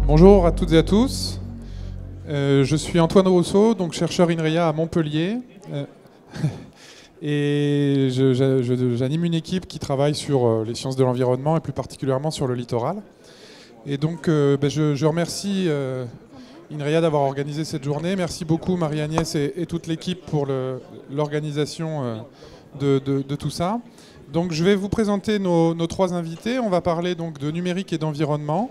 Bonjour à toutes et à tous. Je suis Antoine Rousseau, donc chercheur INRIA à Montpellier. Et j'anime une équipe qui travaille sur les sciences de l'environnement et plus particulièrement sur le littoral. Et donc je remercie INRIA d'avoir organisé cette journée. Merci beaucoup Marie-Agnès et toute l'équipe pour l'organisation de tout ça. Donc je vais vous présenter nos trois invités. On va parler donc de numérique et d'environnement.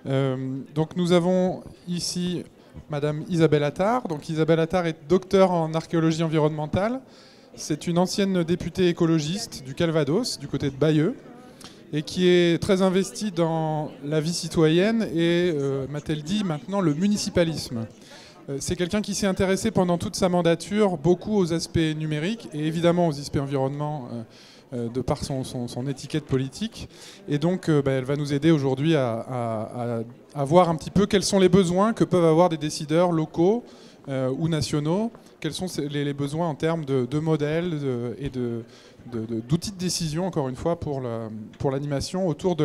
Donc nous avons ici Madame Isabelle Attard. Donc Isabelle Attard est docteure en archéologie environnementale. C'est une ancienne députée écologiste du Calvados, du côté de Bayeux, et qui est très investie dans la vie citoyenne et, m'a-t-elle dit, maintenant le municipalisme. C'est quelqu'un qui s'est intéressé pendant toute sa mandature beaucoup aux aspects numériques et évidemment aux aspects environnement de par son étiquette politique. Et donc elle va nous aider aujourd'hui à voir un petit peu quels sont les besoins que peuvent avoir des décideurs locaux ou nationaux, quels sont les besoins en termes de modèles et d'outils de décision, encore une fois, pour l'animation autour de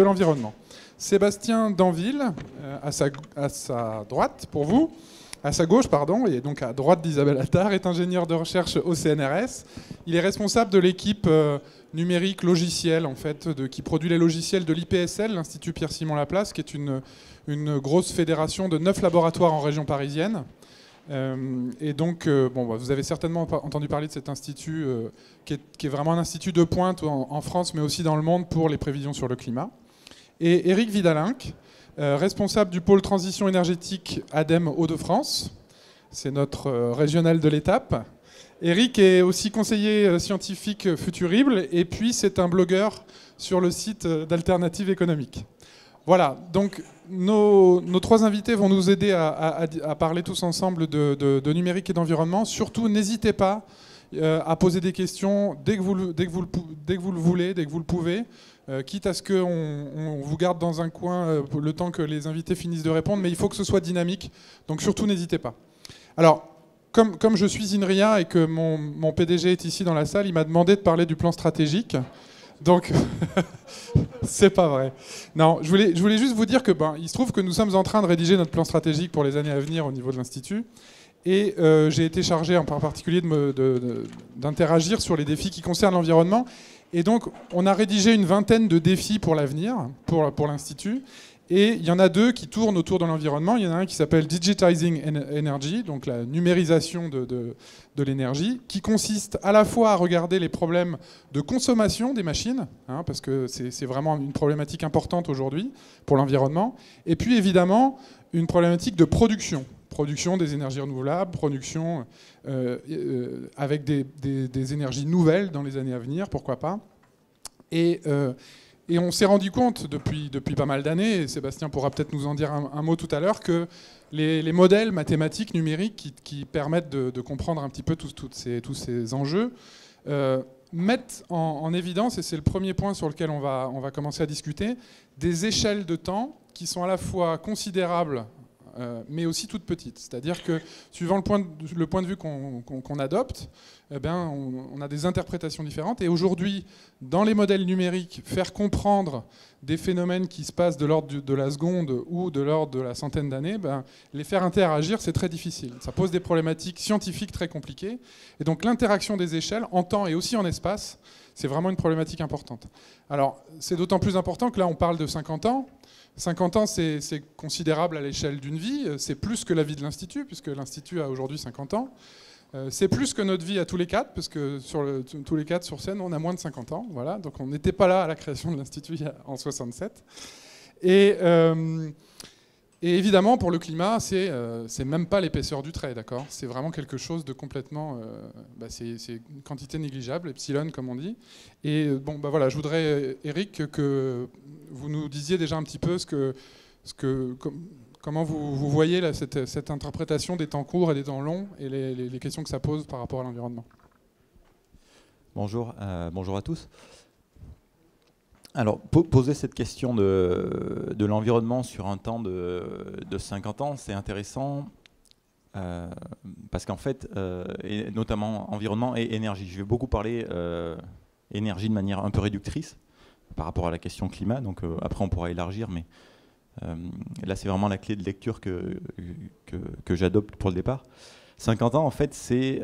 l'environnement. Sébastien Danville, à sa droite, pour vous, à sa gauche, pardon, et donc à droite d'Isabelle Attard, est ingénieur de recherche au CNRS. Il est responsable de l'équipe numérique logiciel, en fait, qui produit les logiciels de l'IPSL, l'Institut Pierre-Simon Laplace, qui est une grosse fédération de 9 laboratoires en région parisienne. Et donc, vous avez certainement entendu parler de cet institut qui est vraiment un institut de pointe en France, mais aussi dans le monde pour les prévisions sur le climat. Et Éric Vidalinck, responsable du pôle transition énergétique ADEME Hauts-de-France. C'est notre régional de l'étape. Éric est aussi conseiller scientifique Futurible, et puis c'est un blogueur sur le site d'Alternative économique. Voilà, donc nos trois invités vont nous aider à parler tous ensemble de numérique et d'environnement. Surtout, n'hésitez pas à poser des questions dès que vous le voulez, dès que vous le pouvez, quitte à ce qu'on vous garde dans un coin le temps que les invités finissent de répondre, mais il faut que ce soit dynamique, donc surtout n'hésitez pas. Alors, comme je suis INRIA et que mon PDG est ici dans la salle, il m'a demandé de parler du plan stratégique. Donc, c'est pas vrai. Non, je voulais juste vous dire que il se trouve que nous sommes en train de rédiger notre plan stratégique pour les années à venir au niveau de l'Institut. Et j'ai été chargé en particulier d'interagir sur les défis qui concernent l'environnement. Et donc, on a rédigé une vingtaine de défis pour l'avenir, pour l'Institut. Et il y en a 2 qui tournent autour de l'environnement. Il y en a un qui s'appelle Digitizing Energy, donc la numérisation de l'énergie, qui consiste à la fois à regarder les problèmes de consommation des machines, parce que c'est vraiment une problématique importante aujourd'hui pour l'environnement, et puis évidemment une problématique de production des énergies renouvelables, production avec des énergies nouvelles dans les années à venir, pourquoi pas. Et on s'est rendu compte depuis pas mal d'années, et Sébastien pourra peut-être nous en dire un mot tout à l'heure, que les modèles mathématiques numériques qui permettent de comprendre un petit peu tous ces enjeux mettent en évidence, et c'est le premier point sur lequel on va commencer à discuter, des échelles de temps qui sont à la fois considérables mais aussi toutes petites. C'est-à-dire que, suivant le point de vue qu'on adopte, on a des interprétations différentes. Et aujourd'hui, dans les modèles numériques, faire comprendre des phénomènes qui se passent de l'ordre de la seconde ou de l'ordre de la centaine d'années, les faire interagir, c'est très difficile. Ça pose des problématiques scientifiques très compliquées. Et donc l'interaction des échelles, en temps et aussi en espace, c'est vraiment une problématique importante. Alors, c'est d'autant plus important que là, on parle de 50 ans. 50 ans, c'est considérable à l'échelle d'une vie. C'est plus que la vie de l'Institut, puisque l'Institut a aujourd'hui 50 ans. C'est plus que notre vie à tous les quatre, parce que tous les quatre sur scène, on a moins de 50 ans. Voilà, donc on n'était pas là à la création de l'Institut en 67. Et évidemment, pour le climat, c'est même pas l'épaisseur du trait, d'accord ? C'est vraiment quelque chose de complètement... c'est une quantité négligeable, epsilon, comme on dit. Et voilà, je voudrais, Éric, que vous nous disiez déjà un petit peu comment vous voyez là, cette interprétation des temps courts et des temps longs, et les questions que ça pose par rapport à l'environnement. Bonjour à tous. Alors, poser cette question de l'environnement sur un temps de 50 ans, c'est intéressant parce qu'en fait, et notamment environnement et énergie. Je vais beaucoup parler énergie de manière un peu réductrice par rapport à la question climat, donc après on pourra élargir, mais Là, c'est vraiment la clé de lecture que j'adopte pour le départ. 50 ans, en fait, c'est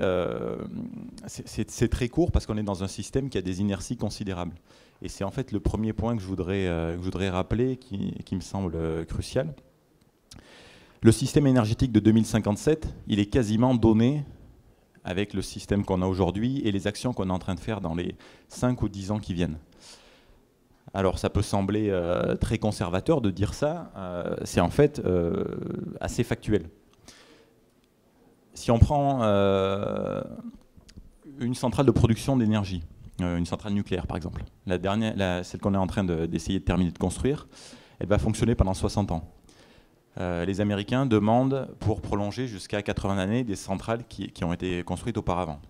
très court parce qu'on est dans un système qui a des inerties considérables. Et c'est en fait le premier point que je voudrais rappeler, qui me semble crucial. Le système énergétique de 2057, il est quasiment donné avec le système qu'on a aujourd'hui et les actions qu'on est en train de faire dans les 5 ou 10 ans qui viennent. Alors ça peut sembler très conservateur de dire ça, c'est en fait assez factuel. Si on prend une centrale de production d'énergie, une centrale nucléaire par exemple, celle qu'on est en train d'essayer de terminer de construire, elle va fonctionner pendant 60 ans. Les Américains demandent pour prolonger jusqu'à 80 années des centrales qui ont été construites auparavant.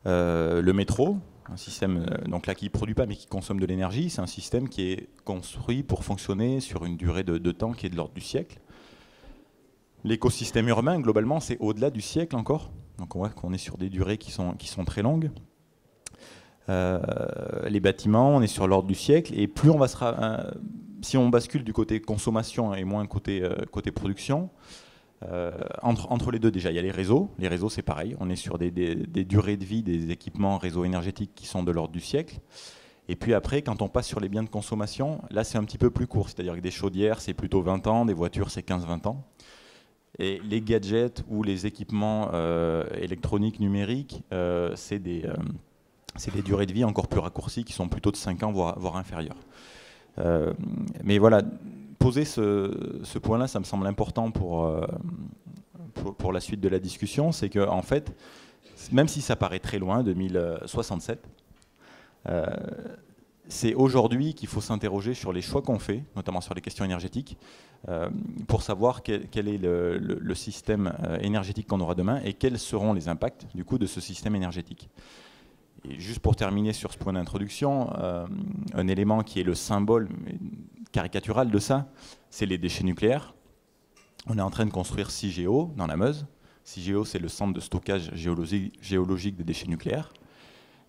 Le métro, un système donc là, qui ne produit pas mais qui consomme de l'énergie, c'est un système qui est construit pour fonctionner sur une durée de temps qui est de l'ordre du siècle. L'écosystème urbain, globalement, c'est au-delà du siècle encore. Donc on voit qu'on est sur des durées qui sont très longues. Les bâtiments, on est sur l'ordre du siècle. Et plus on va si on bascule du côté consommation et moins côté production, entre les deux, déjà, il y a les réseaux. Les réseaux, c'est pareil. On est sur des durées de vie des équipements réseaux énergétiques qui sont de l'ordre du siècle. Et puis après, quand on passe sur les biens de consommation, là, c'est un petit peu plus court. C'est-à-dire que des chaudières, c'est plutôt 20 ans, des voitures, c'est 15-20 ans. Et les gadgets ou les équipements électroniques, numériques, c'est des durées de vie encore plus raccourcies qui sont plutôt de 5 ans, voire inférieures. Mais voilà, poser ce point-là, ça me semble important pour la suite de la discussion, c'est que en fait, même si ça paraît très loin, 2067, c'est aujourd'hui qu'il faut s'interroger sur les choix qu'on fait, notamment sur les questions énergétiques, pour savoir quel est le système énergétique qu'on aura demain et quels seront les impacts du coup de ce système énergétique. Et juste pour terminer sur ce point d'introduction, un élément qui est le symbole caricatural de ça, c'est les déchets nucléaires. On est en train de construire CIGEO dans la Meuse. CIGEO, c'est le centre de stockage géologique des déchets nucléaires.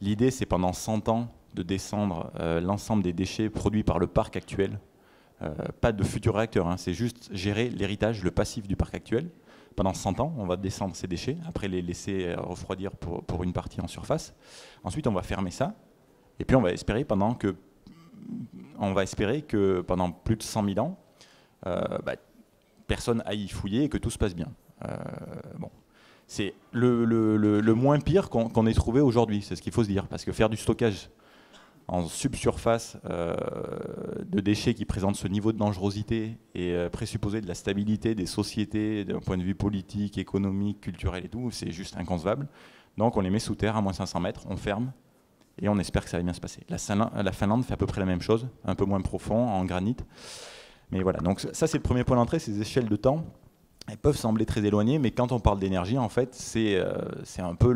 L'idée, c'est pendant 100 ans de descendre l'ensemble des déchets produits par le parc actuel. Pas de futurs réacteurs, hein, c'est juste gérer l'héritage, le passif du parc actuel. Pendant 100 ans, on va descendre ces déchets, après les laisser refroidir pour une partie en surface. Ensuite, on va fermer ça, et puis on va espérer que pendant plus de 100 000 ans, personne aille y fouiller et que tout se passe bien. Bon. C'est le moins pire qu'on ait trouvé aujourd'hui, c'est ce qu'il faut se dire, parce que faire du stockage en subsurface de déchets qui présentent ce niveau de dangerosité et présupposer de la stabilité des sociétés d'un point de vue politique, économique, culturel et tout, c'est juste inconcevable. Donc on les met sous terre à moins 500 mètres, on ferme et on espère que ça va bien se passer. La Finlande fait à peu près la même chose, un peu moins profond, en granit. Mais voilà, donc ça c'est le premier point d'entrée, ces échelles de temps. Elles peuvent sembler très éloignées, mais quand on parle d'énergie, en fait, c'est un peu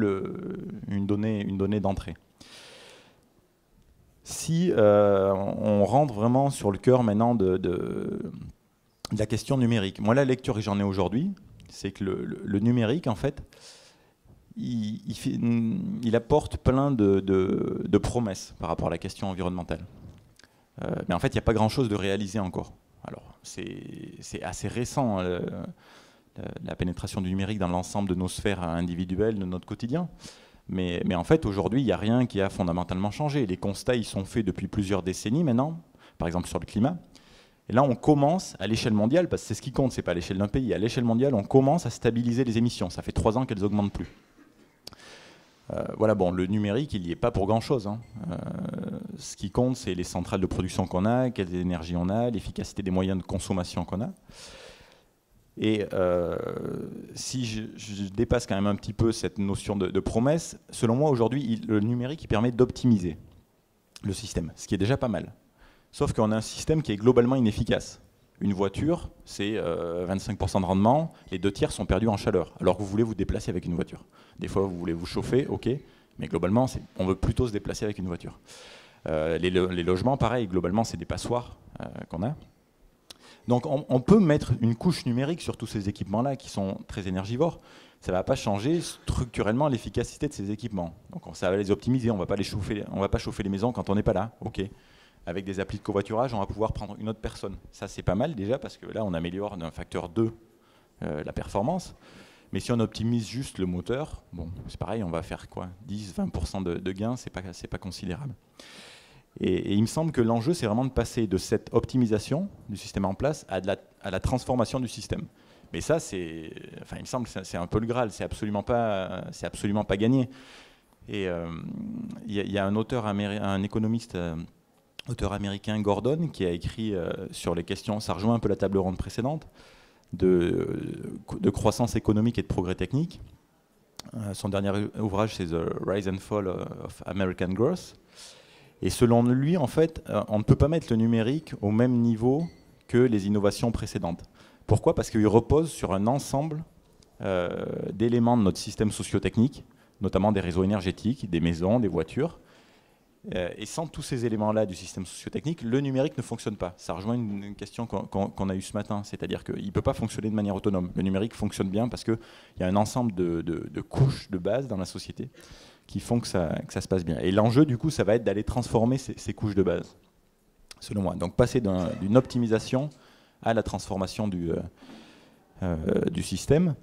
une donnée d'entrée. Si on rentre vraiment sur le cœur maintenant de la question numérique, moi la lecture que j'en ai aujourd'hui, c'est que le numérique, en fait, il apporte plein de promesses par rapport à la question environnementale. Mais en fait, il n'y a pas grand-chose de réalisé encore. Alors, c'est assez récent, la pénétration du numérique dans l'ensemble de nos sphères individuelles, de notre quotidien. Mais en fait, aujourd'hui, il n'y a rien qui a fondamentalement changé. Les constats, ils sont faits depuis plusieurs décennies maintenant, par exemple sur le climat. Et là, on commence à l'échelle mondiale, parce que c'est ce qui compte, ce n'est pas à l'échelle d'un pays. À l'échelle mondiale, on commence à stabiliser les émissions. Ça fait 3 ans qu'elles n'augmentent plus. Voilà, bon, le numérique, il n'y est pas pour grand-chose, hein. Ce qui compte, c'est les centrales de production qu'on a, quelles énergies on a, l'efficacité des moyens de consommation qu'on a. Et si je dépasse quand même un petit peu cette notion de promesse, selon moi, aujourd'hui, le numérique il permet d'optimiser le système, ce qui est déjà pas mal. Sauf qu'on a un système qui est globalement inefficace. Une voiture, c'est 25% de rendement, les 2 tiers sont perdus en chaleur, alors que vous voulez vous déplacer avec une voiture. Des fois, vous voulez vous chauffer, ok, mais globalement, on veut plutôt se déplacer avec une voiture. Les logements, pareil, globalement, c'est des passoires qu'on a. Donc on peut mettre une couche numérique sur tous ces équipements-là qui sont très énergivores. Ça ne va pas changer structurellement l'efficacité de ces équipements. Donc ça va les optimiser, on ne va pas chauffer les maisons quand on n'est pas là, ok. avec des applis de covoiturage, on va pouvoir prendre une autre personne. Ça, c'est pas mal déjà, parce que là, on améliore d'un facteur 2 la performance. Mais si on optimise juste le moteur, bon, c'est pareil, on va faire quoi, 10-20% de gains, c'est pas considérable. Et il me semble que l'enjeu, c'est vraiment de passer de cette optimisation du système en place à la transformation du système. Mais ça, il me semble que c'est un peu le Graal, c'est absolument pas gagné. Et il y a un auteur, un économiste, auteur américain, Gordon, qui a écrit sur les questions, ça rejoint un peu la table ronde précédente, de croissance économique et de progrès technique. Son dernier ouvrage, c'est The Rise and Fall of American Growth. Et selon lui, en fait, on ne peut pas mettre le numérique au même niveau que les innovations précédentes. Pourquoi ? Parce qu'il repose sur un ensemble d'éléments de notre système socio-technique, notamment des réseaux énergétiques, des maisons, des voitures. Et sans tous ces éléments-là du système socio-technique, le numérique ne fonctionne pas. Ça rejoint une question qu'on a eue ce matin, c'est-à-dire qu'il ne peut pas fonctionner de manière autonome. Le numérique fonctionne bien parce qu'il y a un ensemble de couches de base dans la société qui font que ça se passe bien. Et l'enjeu, du coup, ça va être d'aller transformer ces couches de base, selon moi. Donc passer d'une optimisation à la transformation du système.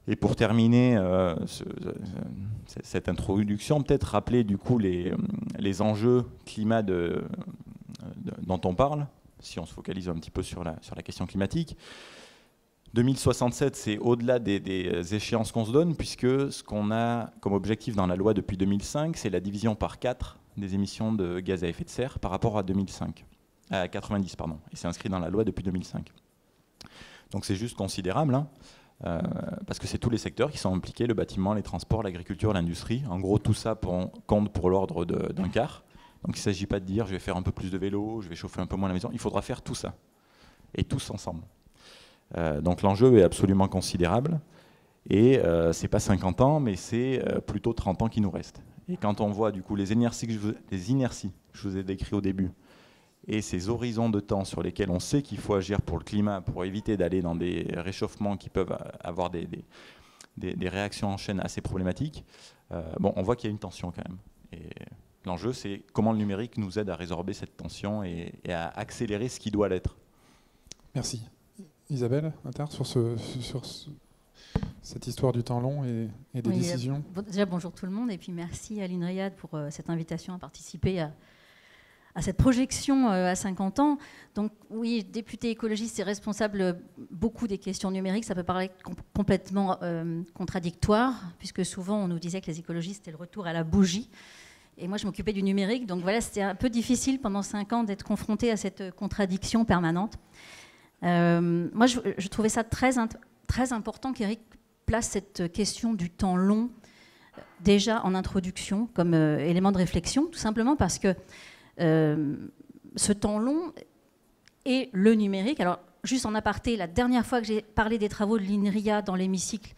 Et pour terminer cette introduction, peut-être rappeler du coup les enjeux climat dont on parle, si on se focalise un petit peu sur la question climatique. 2067, c'est au-delà des échéances qu'on se donne, puisque ce qu'on a comme objectif dans la loi depuis 2005, c'est la division par 4 des émissions de gaz à effet de serre par rapport à 90, pardon. Et c'est inscrit dans la loi depuis 2005. Donc c'est juste considérable, hein, parce que c'est tous les secteurs qui sont impliqués, le bâtiment, les transports, l'agriculture, l'industrie. En gros, tout ça compte pour l'ordre d'un quart. Donc il ne s'agit pas de dire je vais faire un peu plus de vélo, je vais chauffer un peu moins la maison. Il faudra faire tout ça, et tous ensemble. Donc l'enjeu est absolument considérable, et c'est pas 50 ans, mais c'est plutôt 30 ans qui nous restent. Et quand on voit du coup les inerties que je vous ai décrites au début, et ces horizons de temps sur lesquels on sait qu'il faut agir pour le climat, pour éviter d'aller dans des réchauffements qui peuvent avoir des réactions en chaîne assez problématiques, on voit qu'il y a une tension quand même. Et l'enjeu, c'est comment le numérique nous aide à résorber cette tension et à accélérer ce qui doit l'être. Merci. Isabelle Inter, sur cette histoire du temps long et des décisions. Déjà, bonjour tout le monde, et puis merci à l'INRIAD pour cette invitation à participer à cette projection à 50 ans. Donc oui, député écologiste et responsable beaucoup des questions numériques, ça peut paraître complètement contradictoire, puisque souvent on nous disait que les écologistes étaient le retour à la bougie. Et moi, je m'occupais du numérique, donc voilà, c'était un peu difficile pendant 5 ans d'être confronté à cette contradiction permanente. Moi, je trouvais ça très important qu'Éric place cette question du temps long déjà en introduction comme élément de réflexion, tout simplement parce que ce temps long et le numérique. Alors, juste en aparté, la dernière fois que j'ai parlé des travaux de l'INRIA dans l'hémicycle,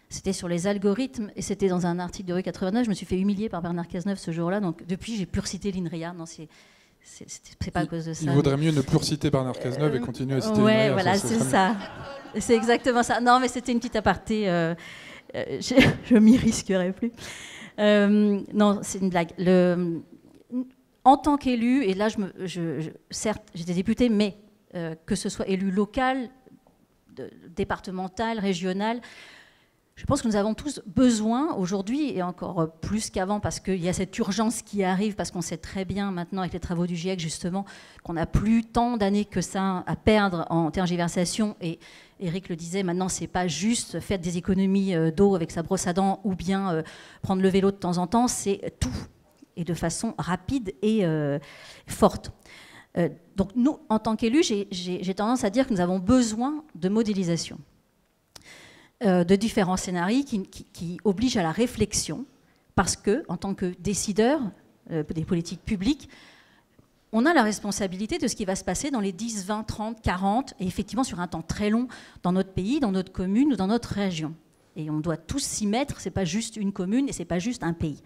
c'était sur les algorithmes, et c'était dans un article de Rue 89. Je me suis fait humilier par Bernard Cazeneuve ce jour-là, donc depuis, j'ai pu reciter l'INRIA. Non, c'est pas à cause de ça. Il vaudrait mieux ne plus reciter Bernard Cazeneuve et continuer à citer l'INRIA. Ouais, voilà, c'est ça. C'est exactement ça. Non, mais c'était une petite aparté. Je m'y risquerai plus. Non, c'est une blague. En tant qu'élu, et là, certes, j'étais députée, mais que ce soit élu local, départemental, régional, je pense que nous avons tous besoin aujourd'hui, et encore plus qu'avant, parce qu'il y a cette urgence qui arrive, parce qu'on sait très bien maintenant avec les travaux du GIEC, justement, qu'on n'a plus tant d'années que ça à perdre en tergiversation. Et Éric le disait, maintenant, c'est pas juste faire des économies d'eau avec sa brosse à dents ou bien prendre le vélo de temps en temps, c'est tout, et de façon rapide et forte. Donc nous, en tant qu'élus, j'ai tendance à dire que nous avons besoin de modélisation, de différents scénarios qui obligent à la réflexion, parce que, en tant que décideurs des politiques publiques, on a la responsabilité de ce qui va se passer dans les 10, 20, 30, 40, et effectivement sur un temps très long dans notre pays, dans notre commune ou dans notre région. Et on doit tous s'y mettre, c'est pas juste une commune et c'est pas juste un pays.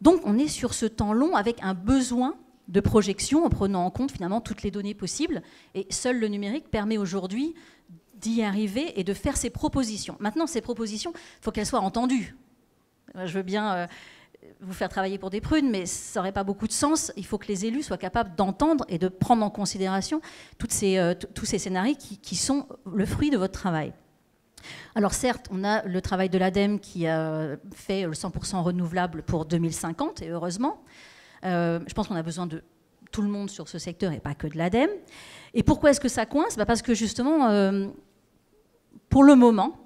Donc on est sur ce temps long avec un besoin de projection en prenant en compte finalement toutes les données possibles, et seul le numérique permet aujourd'hui d'y arriver et de faire ses propositions. Maintenant, ces propositions, il faut qu'elles soient entendues. Je veux bien vous faire travailler pour des prunes, mais ça n'aurait pas beaucoup de sens. Il faut que les élus soient capables d'entendre et de prendre en considération tous ces scénarios qui sont le fruit de votre travail. Alors certes, on a le travail de l'ADEME qui a fait le 100% renouvelable pour 2050, et heureusement. Je pense qu'on a besoin de tout le monde sur ce secteur et pas que de l'ADEME. Et pourquoi est-ce que ça coince ? Parce que justement, pour le moment,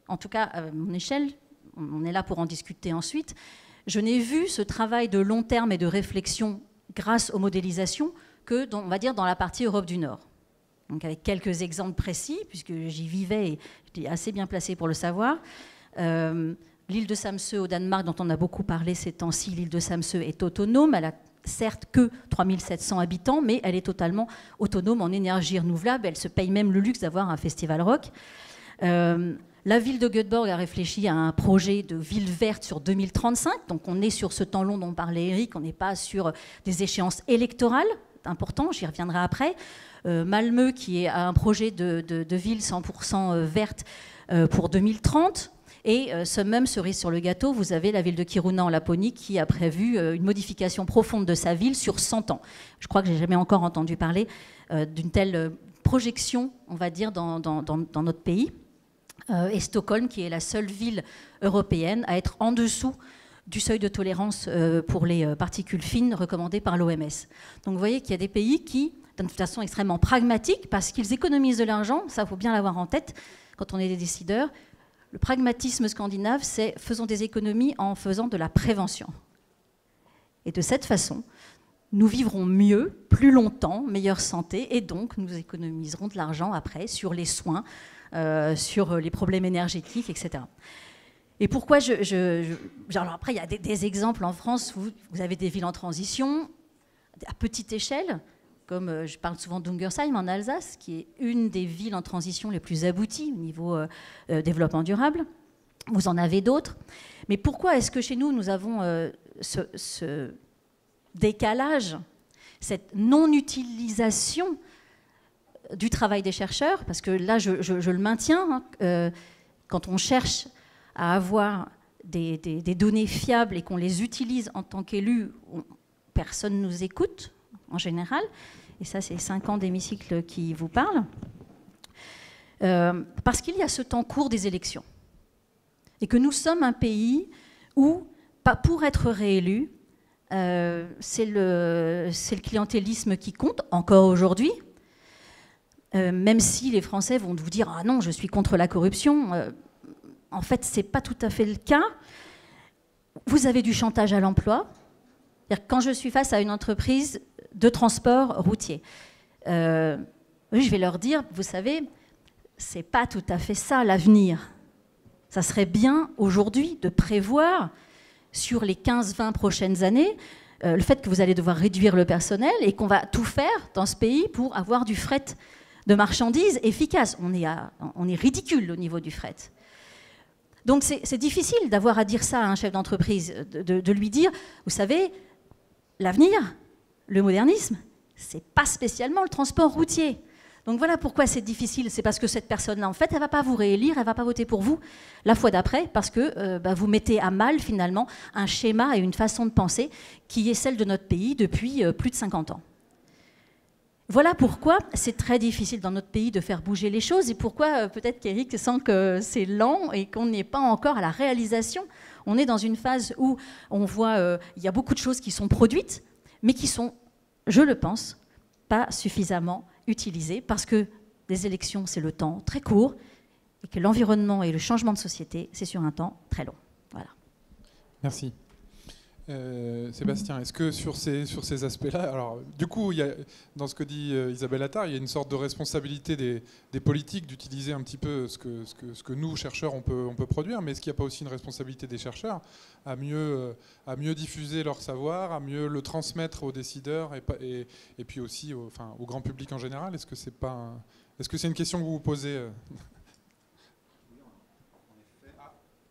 en tout cas à mon échelle, on est là pour en discuter ensuite, je n'ai vu ce travail de long terme et de réflexion grâce aux modélisations que, on va dire, dans la partie Europe du Nord. Donc avec quelques exemples précis, puisque j'y vivais et j'étais assez bien placée pour le savoir. L'île de Samsø au Danemark, dont on a beaucoup parlé ces temps-ci, l'île de Samsø est autonome. Elle a certes que 3700 habitants, mais elle est totalement autonome en énergie renouvelable. Elle se paye même le luxe d'avoir un festival rock. La ville de Göteborg a réfléchi à un projet de ville verte sur 2035. Donc on est sur ce temps long dont parlait Eric, on n'est pas sur des échéances électorales. C'est important, j'y reviendrai après. Malmö qui a un projet de ville 100% verte pour 2030. Et ce même cerise sur le gâteau, vous avez la ville de Kiruna en Laponie qui a prévu une modification profonde de sa ville sur 100 ans. Je crois que je n'ai jamais encore entendu parler d'une telle projection, on va dire, dans notre pays. Et Stockholm, qui est la seule ville européenne à être en dessous du seuil de tolérance pour les particules fines recommandé par l'OMS. Donc vous voyez qu'il y a des pays qui, d'une façon extrêmement pragmatique, parce qu'ils économisent de l'argent, ça il faut bien l'avoir en tête quand on est des décideurs, le pragmatisme scandinave, c'est faisons des économies en faisant de la prévention. Et de cette façon, nous vivrons mieux, plus longtemps, meilleure santé, et donc nous économiserons de l'argent après sur les soins, sur les problèmes énergétiques, etc. Et pourquoi alors après, il y a des exemples en France où vous avez des villes en transition, à petite échelle, comme je parle souvent d'Ungersheim en Alsace, qui est une des villes en transition les plus abouties au niveau développement durable. Vous en avez d'autres. Mais pourquoi est-ce que chez nous, nous avons ce décalage, cette non-utilisation du travail des chercheurs, parce que là, je le maintiens, quand on cherche à avoir des données fiables et qu'on les utilise en tant qu'élus, personne ne nous écoute, en général, et ça, c'est 5 ans d'hémicycle qui vous parlent, parce qu'il y a ce temps court des élections, et que nous sommes un pays où, pour être réélu, c'est le clientélisme qui compte, encore aujourd'hui, même si les Français vont vous dire « Ah non, je suis contre la corruption », en fait, ce n'est pas tout à fait le cas. Vous avez du chantage à l'emploi. Quand je suis face à une entreprise de transport routier, je vais leur dire, vous savez, c'est pas tout à fait ça l'avenir. Ça serait bien aujourd'hui de prévoir sur les 15-20 prochaines années le fait que vous allez devoir réduire le personnel et qu'on va tout faire dans ce pays pour avoir du fret de marchandises efficace. On est ridicule au niveau du fret. Donc c'est difficile d'avoir à dire ça à un chef d'entreprise, de lui dire, vous savez, l'avenir, le modernisme, c'est pas spécialement le transport routier. Donc voilà pourquoi c'est difficile. C'est parce que cette personne-là, en fait, elle va pas vous réélire, elle va pas voter pour vous la fois d'après, parce que vous mettez à mal, finalement, un schéma et une façon de penser qui est celle de notre pays depuis plus de 50 ans. Voilà pourquoi c'est très difficile dans notre pays de faire bouger les choses et pourquoi peut-être qu'Éric sent que c'est lent et qu'on n'est pas encore à la réalisation. On est dans une phase où on voit il y a beaucoup de choses qui sont produites, mais qui sont, je le pense, pas suffisamment utilisées parce que les élections, c'est le temps très court et que l'environnement et le changement de société, c'est sur un temps très long. Voilà. Merci. Sébastien, est-ce que sur ces aspects-là, alors du coup, il y a, dans ce que dit Isabelle Attard, il y a une sorte de responsabilité des politiques d'utiliser un petit peu ce que nous, chercheurs, on peut produire, mais est-ce qu'il n'y a pas aussi une responsabilité des chercheurs à mieux diffuser leur savoir, à mieux le transmettre aux décideurs et puis aussi au grand public en général? Est-ce que c'est une question que vous vous posez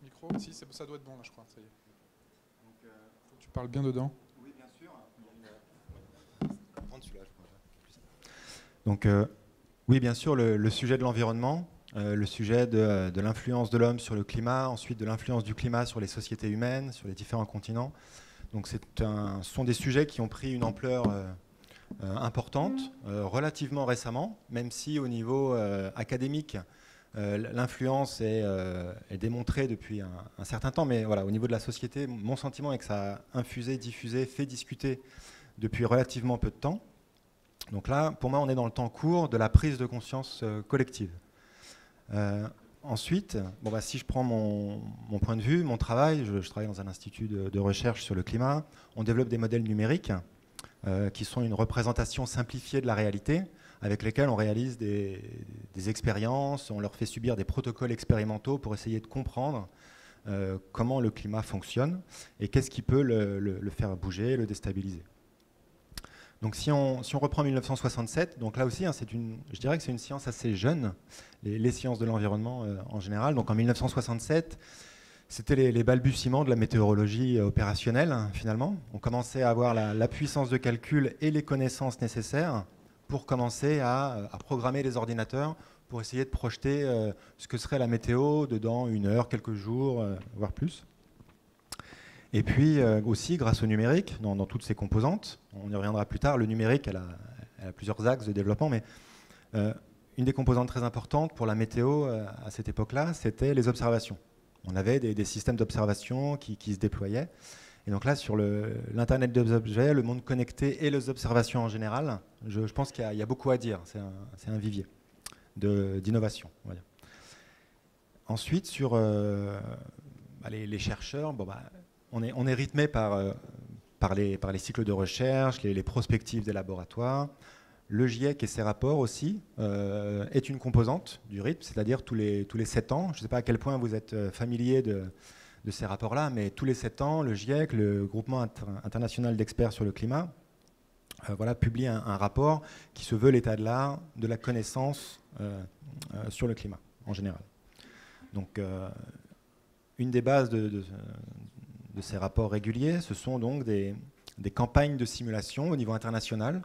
Micro, si, ça doit être bon là, je crois, ça y est. Parle bien dedans. Oui, bien sûr. Donc, oui, bien sûr, le sujet de l'environnement, le sujet de l'influence de l'homme sur le climat, ensuite de l'influence du climat sur les sociétés humaines, sur les différents continents. Donc ce sont des sujets qui ont pris une ampleur importante relativement récemment, même si au niveau académique, l'influence est démontrée depuis un certain temps, mais voilà, au niveau de la société, mon sentiment est que ça a infusé, diffusé, fait discuter depuis relativement peu de temps. Donc là, pour moi, on est dans le temps court de la prise de conscience collective. Ensuite, si je prends mon point de vue, mon travail, je travaille dans un institut de recherche sur le climat, on développe des modèles numériques qui sont une représentation simplifiée de la réalité, avec lesquels on réalise des expériences, on leur fait subir des protocoles expérimentaux pour essayer de comprendre comment le climat fonctionne et qu'est-ce qui peut le faire bouger, le déstabiliser. Donc si on reprend 1967, donc là aussi, je dirais que c'est une science assez jeune, les sciences de l'environnement en général. Donc en 1967, c'était les balbutiements de la météorologie opérationnelle, finalement. On commençait à avoir la puissance de calcul et les connaissances nécessaires pour commencer à programmer les ordinateurs pour essayer de projeter ce que serait la météo dans une heure, quelques jours, voire plus. Et puis aussi, grâce au numérique, dans toutes ses composantes, on y reviendra plus tard, le numérique, elle a plusieurs axes de développement, mais une des composantes très importantes pour la météo à cette époque-là, c'était les observations. On avait des systèmes d'observation qui se déployaient. Et donc là, sur l'Internet des objets, le monde connecté et les observations en général, je pense qu'il y a beaucoup à dire. C'est un vivier d'innovation. Ensuite, sur les chercheurs, on est rythmé par les cycles de recherche, les prospectives des laboratoires. Le GIEC et ses rapports aussi est une composante du rythme, c'est-à-dire tous les 7 ans. Je ne sais pas à quel point vous êtes familier de ces rapports-là, mais tous les 7 ans, le GIEC, le Groupement international d'experts sur le climat, publie un rapport qui se veut l'état de l'art de la connaissance sur le climat en général. Donc, une des bases de ces rapports réguliers, ce sont donc des campagnes de simulation au niveau international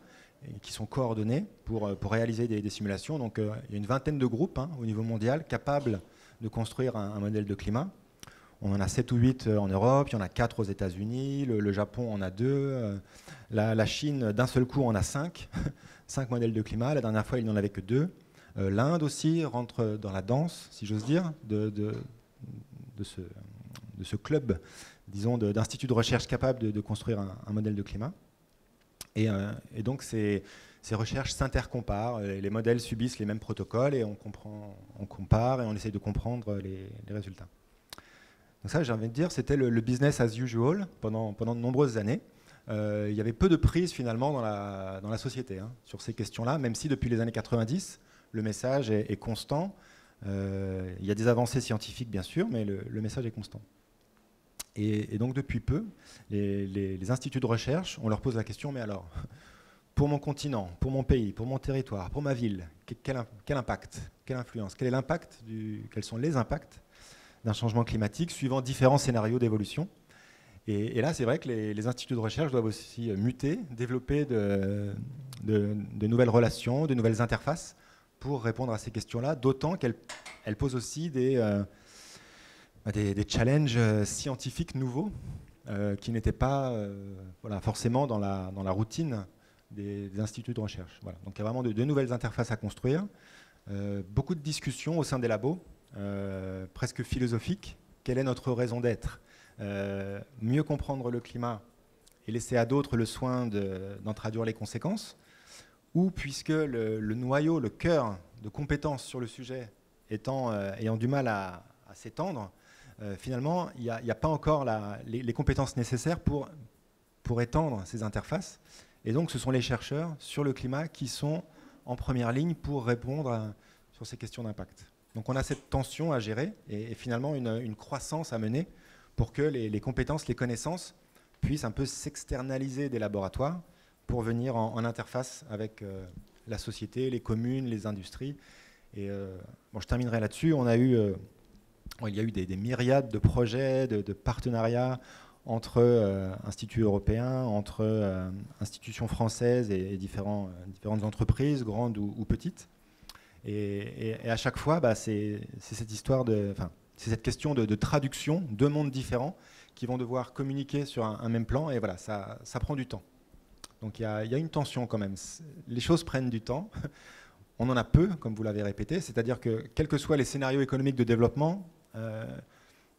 qui sont coordonnées pour réaliser des simulations. Donc, il y a une vingtaine de groupes au niveau mondial capables de construire un modèle de climat. On en a 7 ou 8 en Europe, il y en a 4 aux États-Unis, le Japon en a 2, la Chine, d'un seul coup, en a 5, 5 modèles de climat. La dernière fois, il n'en avait que 2. L'Inde aussi rentre dans la danse, si j'ose dire, de ce club, disons, d'instituts de recherche capables de construire un modèle de climat. Et donc, ces recherches s'intercomparent, les modèles subissent les mêmes protocoles et on compare et on essaie de comprendre les résultats. Donc ça, j'ai envie de dire, c'était le business as usual pendant de nombreuses années. Il y avait peu de prise finalement dans la société sur ces questions-là, même si depuis les années 90, le message est constant. Il y a des avancées scientifiques, bien sûr, mais le message est constant. Et donc depuis peu, les instituts de recherche, on leur pose la question, mais alors, pour mon continent, pour mon pays, pour mon territoire, pour ma ville, quel impact, quelle influence, quel est l'impact, quels sont les impacts d'un changement climatique suivant différents scénarios d'évolution. Et là, c'est vrai que les instituts de recherche doivent aussi muter, développer de nouvelles relations, de nouvelles interfaces pour répondre à ces questions-là, d'autant qu'elles posent aussi des challenges scientifiques nouveaux qui n'étaient pas forcément dans la routine des instituts de recherche. Voilà. Donc il y a vraiment de nouvelles interfaces à construire, beaucoup de discussions au sein des labos, presque philosophiques. Quelle est notre raison d'être ? Mieux comprendre le climat et laisser à d'autres le soin d'en traduire les conséquences, ou puisque le noyau, le cœur de compétences sur le sujet ayant du mal à s'étendre, finalement, il n'y a pas encore les compétences nécessaires pour étendre ces interfaces. Et donc, ce sont les chercheurs sur le climat qui sont en première ligne pour répondre sur ces questions d'impact. Donc, on a cette tension à gérer et finalement une croissance à mener pour que les compétences, les connaissances puissent un peu s'externaliser des laboratoires pour venir en interface avec la société, les communes, les industries. Et je terminerai là-dessus. Il y a eu des myriades de projets, de partenariats entre instituts européens, entre institutions françaises et différentes entreprises, grandes ou petites. Et à chaque fois, c'est cette histoire c'est cette question de traduction, deux mondes différents qui vont devoir communiquer sur un même plan. Et voilà, ça prend du temps. Donc il y a une tension quand même. Les choses prennent du temps. On en a peu, comme vous l'avez répété. C'est-à-dire que, quels que soient les scénarios économiques de développement,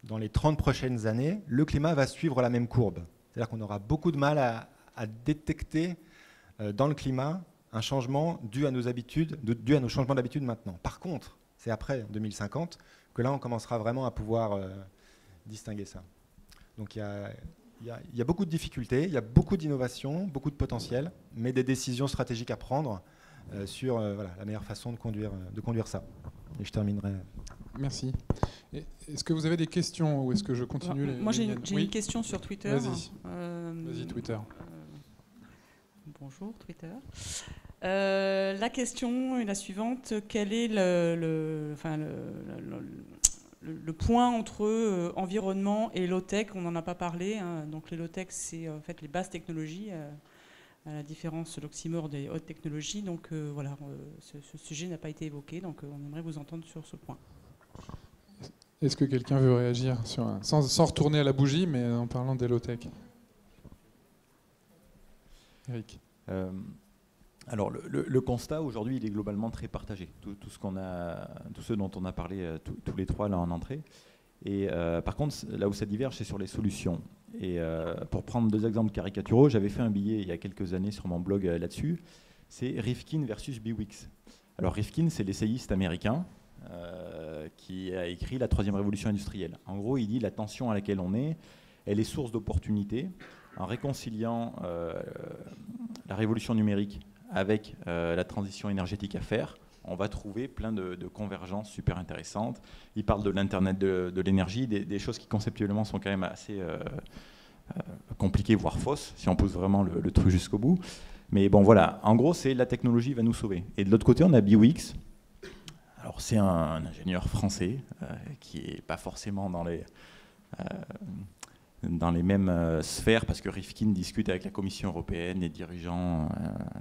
dans les 30 prochaines années, le climat va suivre la même courbe. C'est-à-dire qu'on aura beaucoup de mal à détecter dans le climat un changement dû à nos habitudes, dû à nos changements d'habitude maintenant. Par contre, c'est après 2050 que là, on commencera vraiment à pouvoir distinguer ça. Donc il y a beaucoup de difficultés, il y a beaucoup d'innovations, beaucoup de potentiel, mais des décisions stratégiques à prendre sur la meilleure façon de conduire ça. Et je terminerai. Merci. Est-ce que vous avez des questions ou est-ce que je continue Moi, j'ai une question sur Twitter. Vas-y. Vas-y, Twitter. Bonjour, Twitter. La question est la suivante. Quel est le point entre environnement et low-tech? On n'en a pas parlé. Hein. Donc, les low-tech, c'est en fait les basses technologies, à la différence de l'oxymore des hautes technologies. Donc, voilà, ce sujet n'a pas été évoqué. Donc, on aimerait vous entendre sur ce point. Est-ce que quelqu'un veut réagir sans retourner à la bougie, mais en parlant des low-tech? Eric. Alors le constat aujourd'hui, il est globalement très partagé. Tout ce dont on a parlé tous les trois là en entrée. Et par contre, là où ça diverge, c'est sur les solutions. Et pour prendre deux exemples caricaturaux, j'avais fait un billet il y a quelques années sur mon blog là-dessus. C'est Rifkin versus Biwix. Alors Rifkin, c'est l'essayiste américain qui a écrit La troisième révolution industrielle. En gros, il dit la tension à laquelle on est, elle est source d'opportunités. En réconciliant la révolution numérique avec la transition énergétique à faire, on va trouver plein de convergences super intéressantes. Il parle de l'Internet de l'énergie, des choses qui conceptuellement sont quand même assez compliquées, voire fausses, si on pousse vraiment le truc jusqu'au bout. Mais bon, voilà, en gros, c'est la technologie va nous sauver. Et de l'autre côté, on a Biwix. Alors, c'est un ingénieur français qui n'est pas forcément dans les mêmes sphères, parce que Rifkin discute avec la Commission européenne, les dirigeants,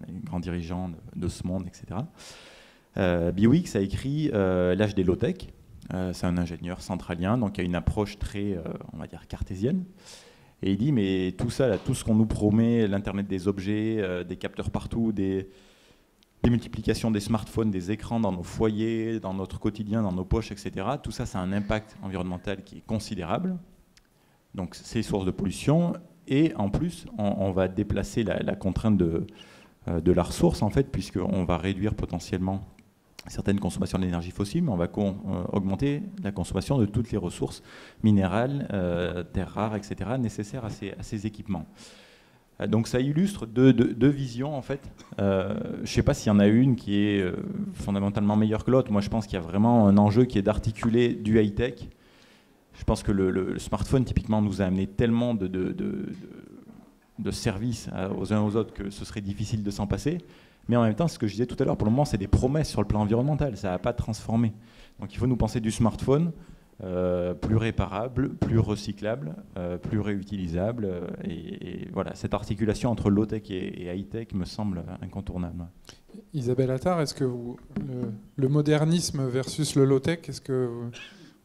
les grands dirigeants de ce monde, etc. Biwix a écrit L'âge des low-tech. C'est un ingénieur centralien, donc il y a une approche très, on va dire, cartésienne. Et il dit, mais tout ça, là, tout ce qu'on nous promet, l'Internet des objets, des capteurs partout, des multiplications des smartphones, des écrans dans nos foyers, dans notre quotidien, dans nos poches, etc. Tout ça, ça a un impact environnemental qui est considérable. Donc c'est source de pollution, et en plus on va déplacer la contrainte de la ressource en fait, puisqu'on va réduire potentiellement certaines consommations d'énergie fossile, mais on va augmenter la consommation de toutes les ressources minérales, terres rares, etc. nécessaires à ces équipements. Donc ça illustre deux visions en fait. Je ne sais pas s'il y en a une qui est fondamentalement meilleure que l'autre. Moi je pense qu'il y a vraiment un enjeu qui est d'articuler du high-tech. Je pense que le smartphone, typiquement, nous a amené tellement de services aux uns aux autres que ce serait difficile de s'en passer. Mais en même temps, ce que je disais tout à l'heure, pour le moment, c'est des promesses sur le plan environnemental. Ça n'a pas transformé. Donc il faut nous penser du smartphone plus réparable, plus recyclable, plus réutilisable. Et voilà, cette articulation entre low-tech et high-tech me semble incontournable. Isabelle Attard, est-ce que le modernisme versus le low-tech, est-ce que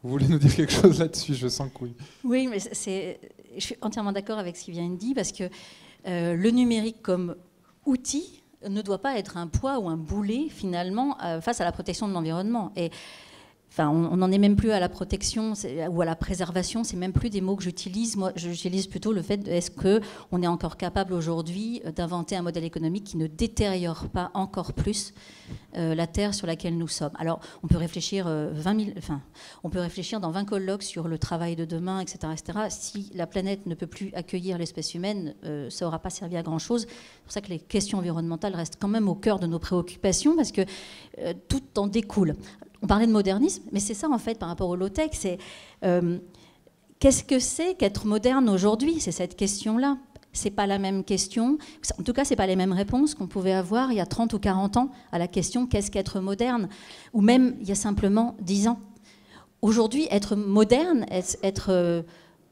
vous voulez nous dire quelque chose là-dessus? Je sens que oui. Oui, mais je suis entièrement d'accord avec ce qui vient d'être dit, parce que le numérique comme outil ne doit pas être un poids ou un boulet, finalement, face à la protection de l'environnement. Et enfin, on n'en est même plus à la protection ou à la préservation, c'est même plus des mots que j'utilise. Moi, j'utilise plutôt le fait est-ce qu'on est encore capable aujourd'hui d'inventer un modèle économique qui ne détériore pas encore plus la terre sur laquelle nous sommes. Alors, on peut réfléchir on peut réfléchir dans 20 colloques sur le travail de demain, etc., etc. Si la planète ne peut plus accueillir l'espèce humaine, ça n'aura pas servi à grand-chose. C'est pour ça que les questions environnementales restent quand même au cœur de nos préoccupations, parce que tout en découle. On parlait de modernisme, mais c'est ça en fait par rapport au low-tech. C'est qu'est-ce que c'est qu'être moderne aujourd'hui? C'est cette question-là. C'est pas la même question. En tout cas, c'est pas les mêmes réponses qu'on pouvait avoir il y a 30 ou 40 ans à la question qu'est-ce qu'être moderne, ou même il y a simplement 10 ans. Aujourd'hui, être moderne, être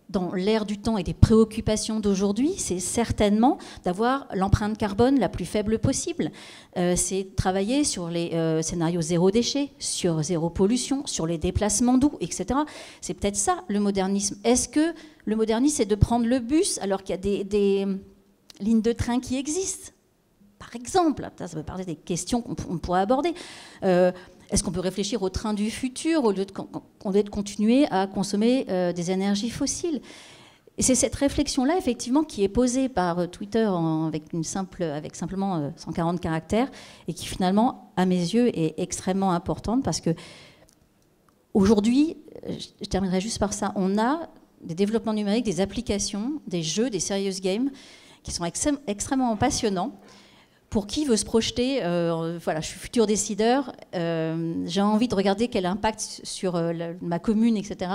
dans l'air du temps et des préoccupations d'aujourd'hui, c'est certainement d'avoir l'empreinte carbone la plus faible possible. C'est travailler sur les scénarios zéro déchet, sur zéro pollution, sur les déplacements doux, etc. C'est peut-être ça le modernisme. Est-ce que le modernisme, c'est de prendre le bus alors qu'il y a des lignes de train qui existent ? Par exemple, ça peut parler des questions qu'on pourrait aborder. Est-ce qu'on peut réfléchir au train du futur au lieu de continuer à consommer des énergies fossiles ? Et c'est cette réflexion-là, effectivement, qui est posée par Twitter avec simplement 140 caractères et qui, finalement, à mes yeux, est extrêmement importante parce que aujourd'hui, je terminerai juste par ça, on a des développements numériques, des applications, des jeux, des serious games qui sont extrêmement passionnants. Pour qui veut se projeter, voilà, je suis futur décideur, j'ai envie de regarder quel impact sur ma commune, etc.,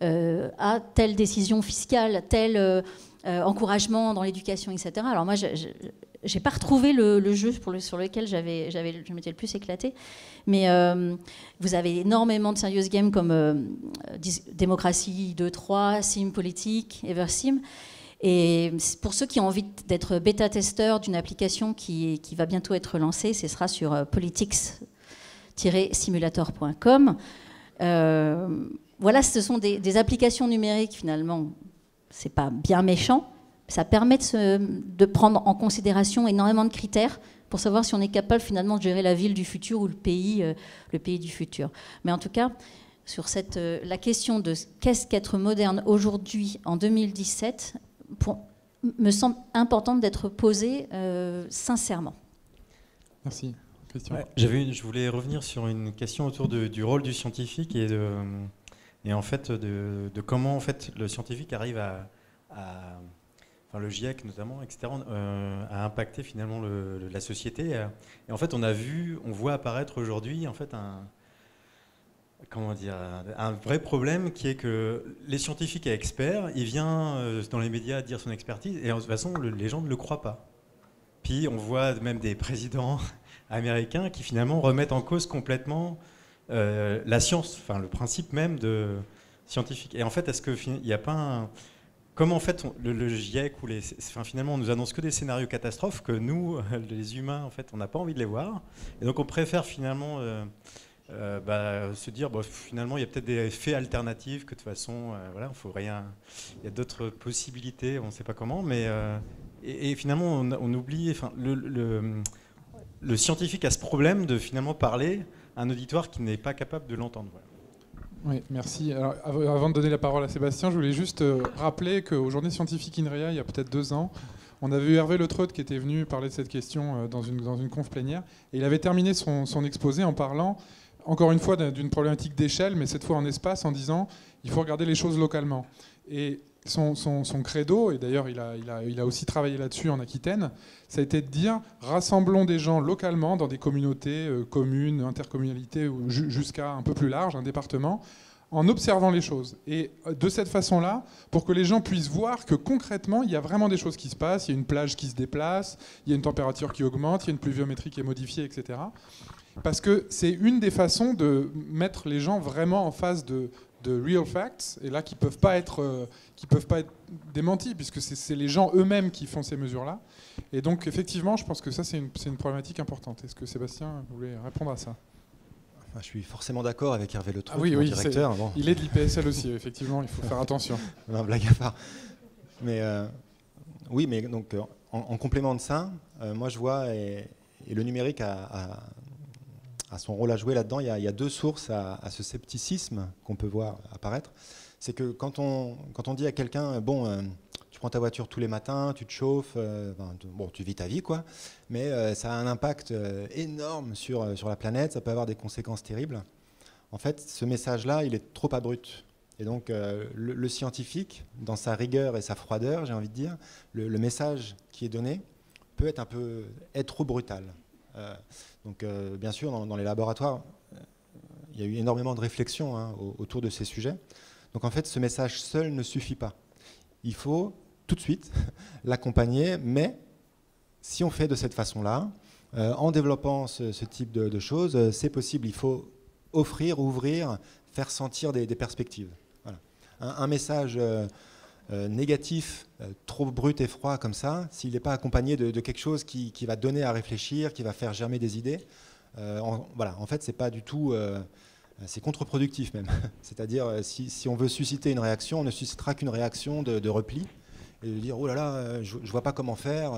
a telle décision fiscale, tel encouragement dans l'éducation, etc. Alors moi, je n'ai pas retrouvé le jeu sur lequel je m'étais le plus éclaté, mais vous avez énormément de serious games comme Démocratie 2-3, Sim Politique, Eversim. Et pour ceux qui ont envie d'être bêta-testeurs d'une application qui va bientôt être lancée, ce sera sur politics-simulator.com. Voilà, ce sont des applications numériques, finalement. C'est pas bien méchant. Ça permet de prendre en considération énormément de critères pour savoir si on est capable, finalement, de gérer la ville du futur ou le pays du futur. Mais en tout cas, sur la question de qu'est-ce qu'être moderne aujourd'hui, en 2017, me semble importante d'être posée sincèrement. Merci. Christian. Ouais, je voulais revenir sur une question autour du rôle du scientifique et en fait de comment en fait le scientifique arrive enfin le GIEC notamment, etc., à impacter finalement la société. Et en fait, on voit apparaître aujourd'hui en fait un vrai problème qui est que les scientifiques et experts, il vient dans les médias dire son expertise et de toute façon les gens ne le croient pas. Puis on voit même des présidents américains qui finalement remettent en cause complètement la science, enfin le principe même de scientifique. Et en fait, est-ce qu'il n'y a pas comment en fait le GIEC ou finalement on nous annonce que des scénarios catastrophes que nous, les humains, en fait, on n'a pas envie de les voir. Et donc on préfère finalement se dire finalement il y a peut-être des faits alternatifs que de toute façon voilà, faut rien, il y a d'autres possibilités, on ne sait pas comment, mais et finalement on oublie, enfin le scientifique a ce problème de finalement parler à un auditoire qui n'est pas capable de l'entendre. Voilà. Oui, merci. Alors, avant de donner la parole à Sébastien, je voulais juste rappeler qu'aux Journées scientifiques INRIA, il y a peut-être 2 ans, on avait eu Hervé Le Treut qui était venu parler de cette question dans une conf plénière, et il avait terminé son exposé en parlant encore une fois d'une problématique d'échelle, mais cette fois en espace, en disant il faut regarder les choses localement. Et son credo, et d'ailleurs il a aussi travaillé là-dessus en Aquitaine, ça a été de dire rassemblons des gens localement dans des communautés, communes, intercommunalités, ou jusqu'à un peu plus large, un département, en observant les choses. Et de cette façon-là, pour que les gens puissent voir que concrètement, il y a vraiment des choses qui se passent, il y a une plage qui se déplace, il y a une température qui augmente, il y a une pluviométrie qui est modifiée, etc. Parce que c'est une des façons de mettre les gens vraiment en face de real facts, et là qui peuvent pas être démentis, puisque c'est les gens eux-mêmes qui font ces mesures-là. Et donc effectivement, je pense que ça c'est une problématique importante. Est-ce que Sébastien voulait répondre à ça ? Enfin, je suis forcément d'accord avec Hervé Le Treut, oui, mon directeur. Bon. Il est de l'IPSL aussi, effectivement, il faut faire attention. Non, blague à part. Mais oui, mais donc en complément de ça, moi je vois et le numérique a son rôle à jouer là-dedans. Il y a 2 sources à ce scepticisme qu'on peut voir apparaître. C'est que quand on dit à quelqu'un, tu prends ta voiture tous les matins, tu te chauffes, tu vis ta vie, quoi, mais ça a un impact énorme sur la planète, ça peut avoir des conséquences terribles. En fait, ce message-là, il est trop abrupt. Et donc, le scientifique, dans sa rigueur et sa froideur, j'ai envie de dire, le message qui est donné peut être trop brutal. Donc, bien sûr, dans les laboratoires, il y a eu énormément de réflexions autour de ces sujets. Donc, en fait, ce message seul ne suffit pas. Il faut tout de suite l'accompagner, mais si on fait de cette façon-là, en développant ce type de choses, c'est possible. Il faut ouvrir, faire sentir des perspectives. Voilà. Un message négatif, trop brut et froid comme ça, s'il n'est pas accompagné de quelque chose qui va donner à réfléchir, qui va faire germer des idées, en fait, c'est pas du tout... c'est contre-productif même. C'est-à-dire, si on veut susciter une réaction, on ne suscitera qu'une réaction de repli, et de dire « Oh là là, je ne vois pas comment faire,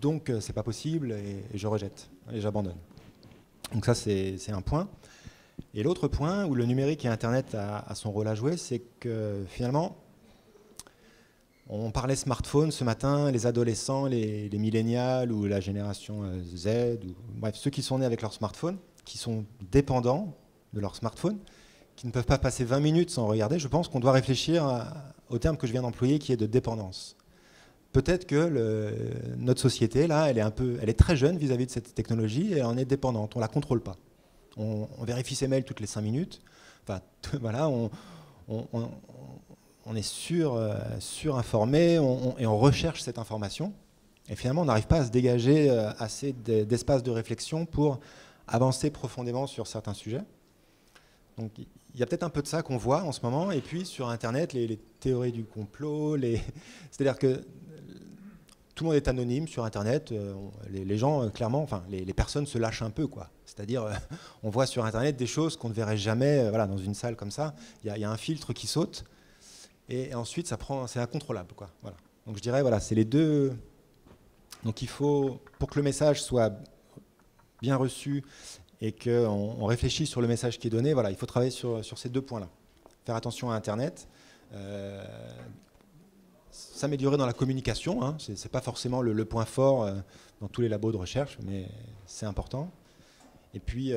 donc c'est pas possible, et je rejette, et j'abandonne ». Donc ça, c'est un point. Et l'autre point où le numérique et Internet a son rôle à jouer, c'est que finalement, on parlait smartphone ce matin, les adolescents, les millénials ou la génération Z, bref, ceux qui sont nés avec leur smartphone, qui sont dépendants de leur smartphone, qui ne peuvent pas passer 20 minutes sans regarder. Je pense qu'on doit réfléchir au terme que je viens d'employer, qui est de dépendance. Peut-être que notre société, là, elle est très jeune vis-à-vis de cette technologie et elle en est dépendante. On ne la contrôle pas. On vérifie ses mails toutes les 5 minutes. Enfin, voilà, on est surinformé et on recherche cette information. Et finalement, on n'arrive pas à se dégager assez d'espace de réflexion pour avancer profondément sur certains sujets. Donc, il y a peut-être un peu de ça qu'on voit en ce moment. Et puis, sur Internet, les théories du complot, c'est-à-dire que tout le monde est anonyme sur Internet. Les gens, clairement, enfin, les personnes se lâchent un peu, quoi. C'est-à-dire, on voit sur Internet des choses qu'on ne verrait jamais dans une salle comme ça. Il y a un filtre qui saute. Et ensuite, c'est incontrôlable, quoi. Voilà. Donc, je dirais, c'est les deux. Donc, il faut, pour que le message soit bien reçu et qu'on réfléchisse sur le message qui est donné, il faut travailler sur ces deux points-là. Faire attention à Internet, s'améliorer dans la communication, hein, ce n'est pas forcément le point fort dans tous les labos de recherche, mais c'est important. Et puis,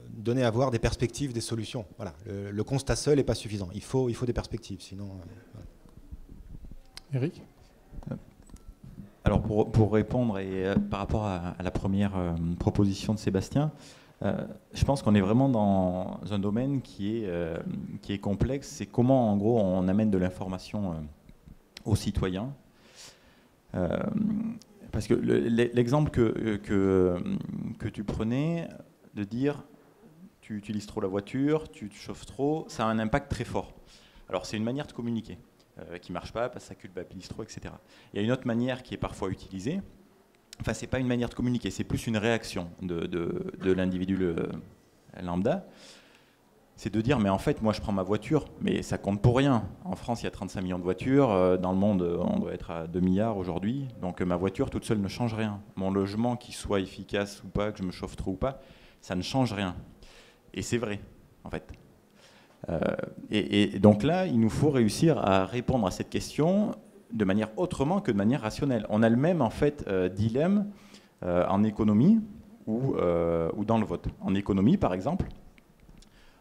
donner à voir des perspectives, des solutions. Voilà. Le constat seul n'est pas suffisant. Il faut des perspectives, sinon... Eric ? Alors, pour répondre par rapport à la première proposition de Sébastien, je pense qu'on est vraiment dans un domaine qui est complexe. C'est comment, en gros, on amène de l'information aux citoyens. Parce que l'exemple que tu prenais, de dire tu utilises trop la voiture, tu te chauffes trop, ça a un impact très fort. Alors c'est une manière de communiquer qui ne marche pas parce que ça culpabilise trop, etc. Il y a une autre manière qui est parfois utilisée. Enfin, c'est pas une manière de communiquer, c'est plus une réaction de l'individu lambda. C'est de dire, mais en fait, moi je prends ma voiture, mais ça compte pour rien. En France, il y a 35 millions de voitures. Dans le monde, on doit être à 2 milliards aujourd'hui. Donc ma voiture toute seule ne change rien. Mon logement, qu'il soit efficace ou pas, que je me chauffe trop ou pas, ça ne change rien. Et c'est vrai, en fait. Et donc là, il nous faut réussir à répondre à cette question de manière autrement que de manière rationnelle. On a le même, en fait, dilemme en économie ou dans le vote. En économie, par exemple,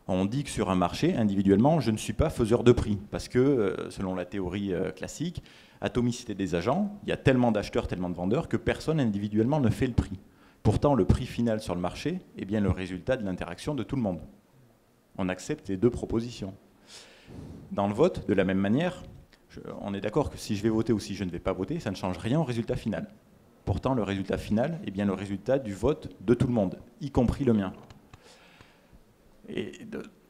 on dit que sur un marché, individuellement, je ne suis pas faiseur de prix. Parce que, selon la théorie classique, atomicité des agents, il y a tellement d'acheteurs, tellement de vendeurs, que personne individuellement ne fait le prix. Pourtant, le prix final sur le marché est bien le résultat de l'interaction de tout le monde. On accepte les deux propositions. Dans le vote, de la même manière, on est d'accord que si je vais voter ou si je ne vais pas voter, ça ne change rien au résultat final. Pourtant, le résultat final est bien le résultat du vote de tout le monde, y compris le mien. Et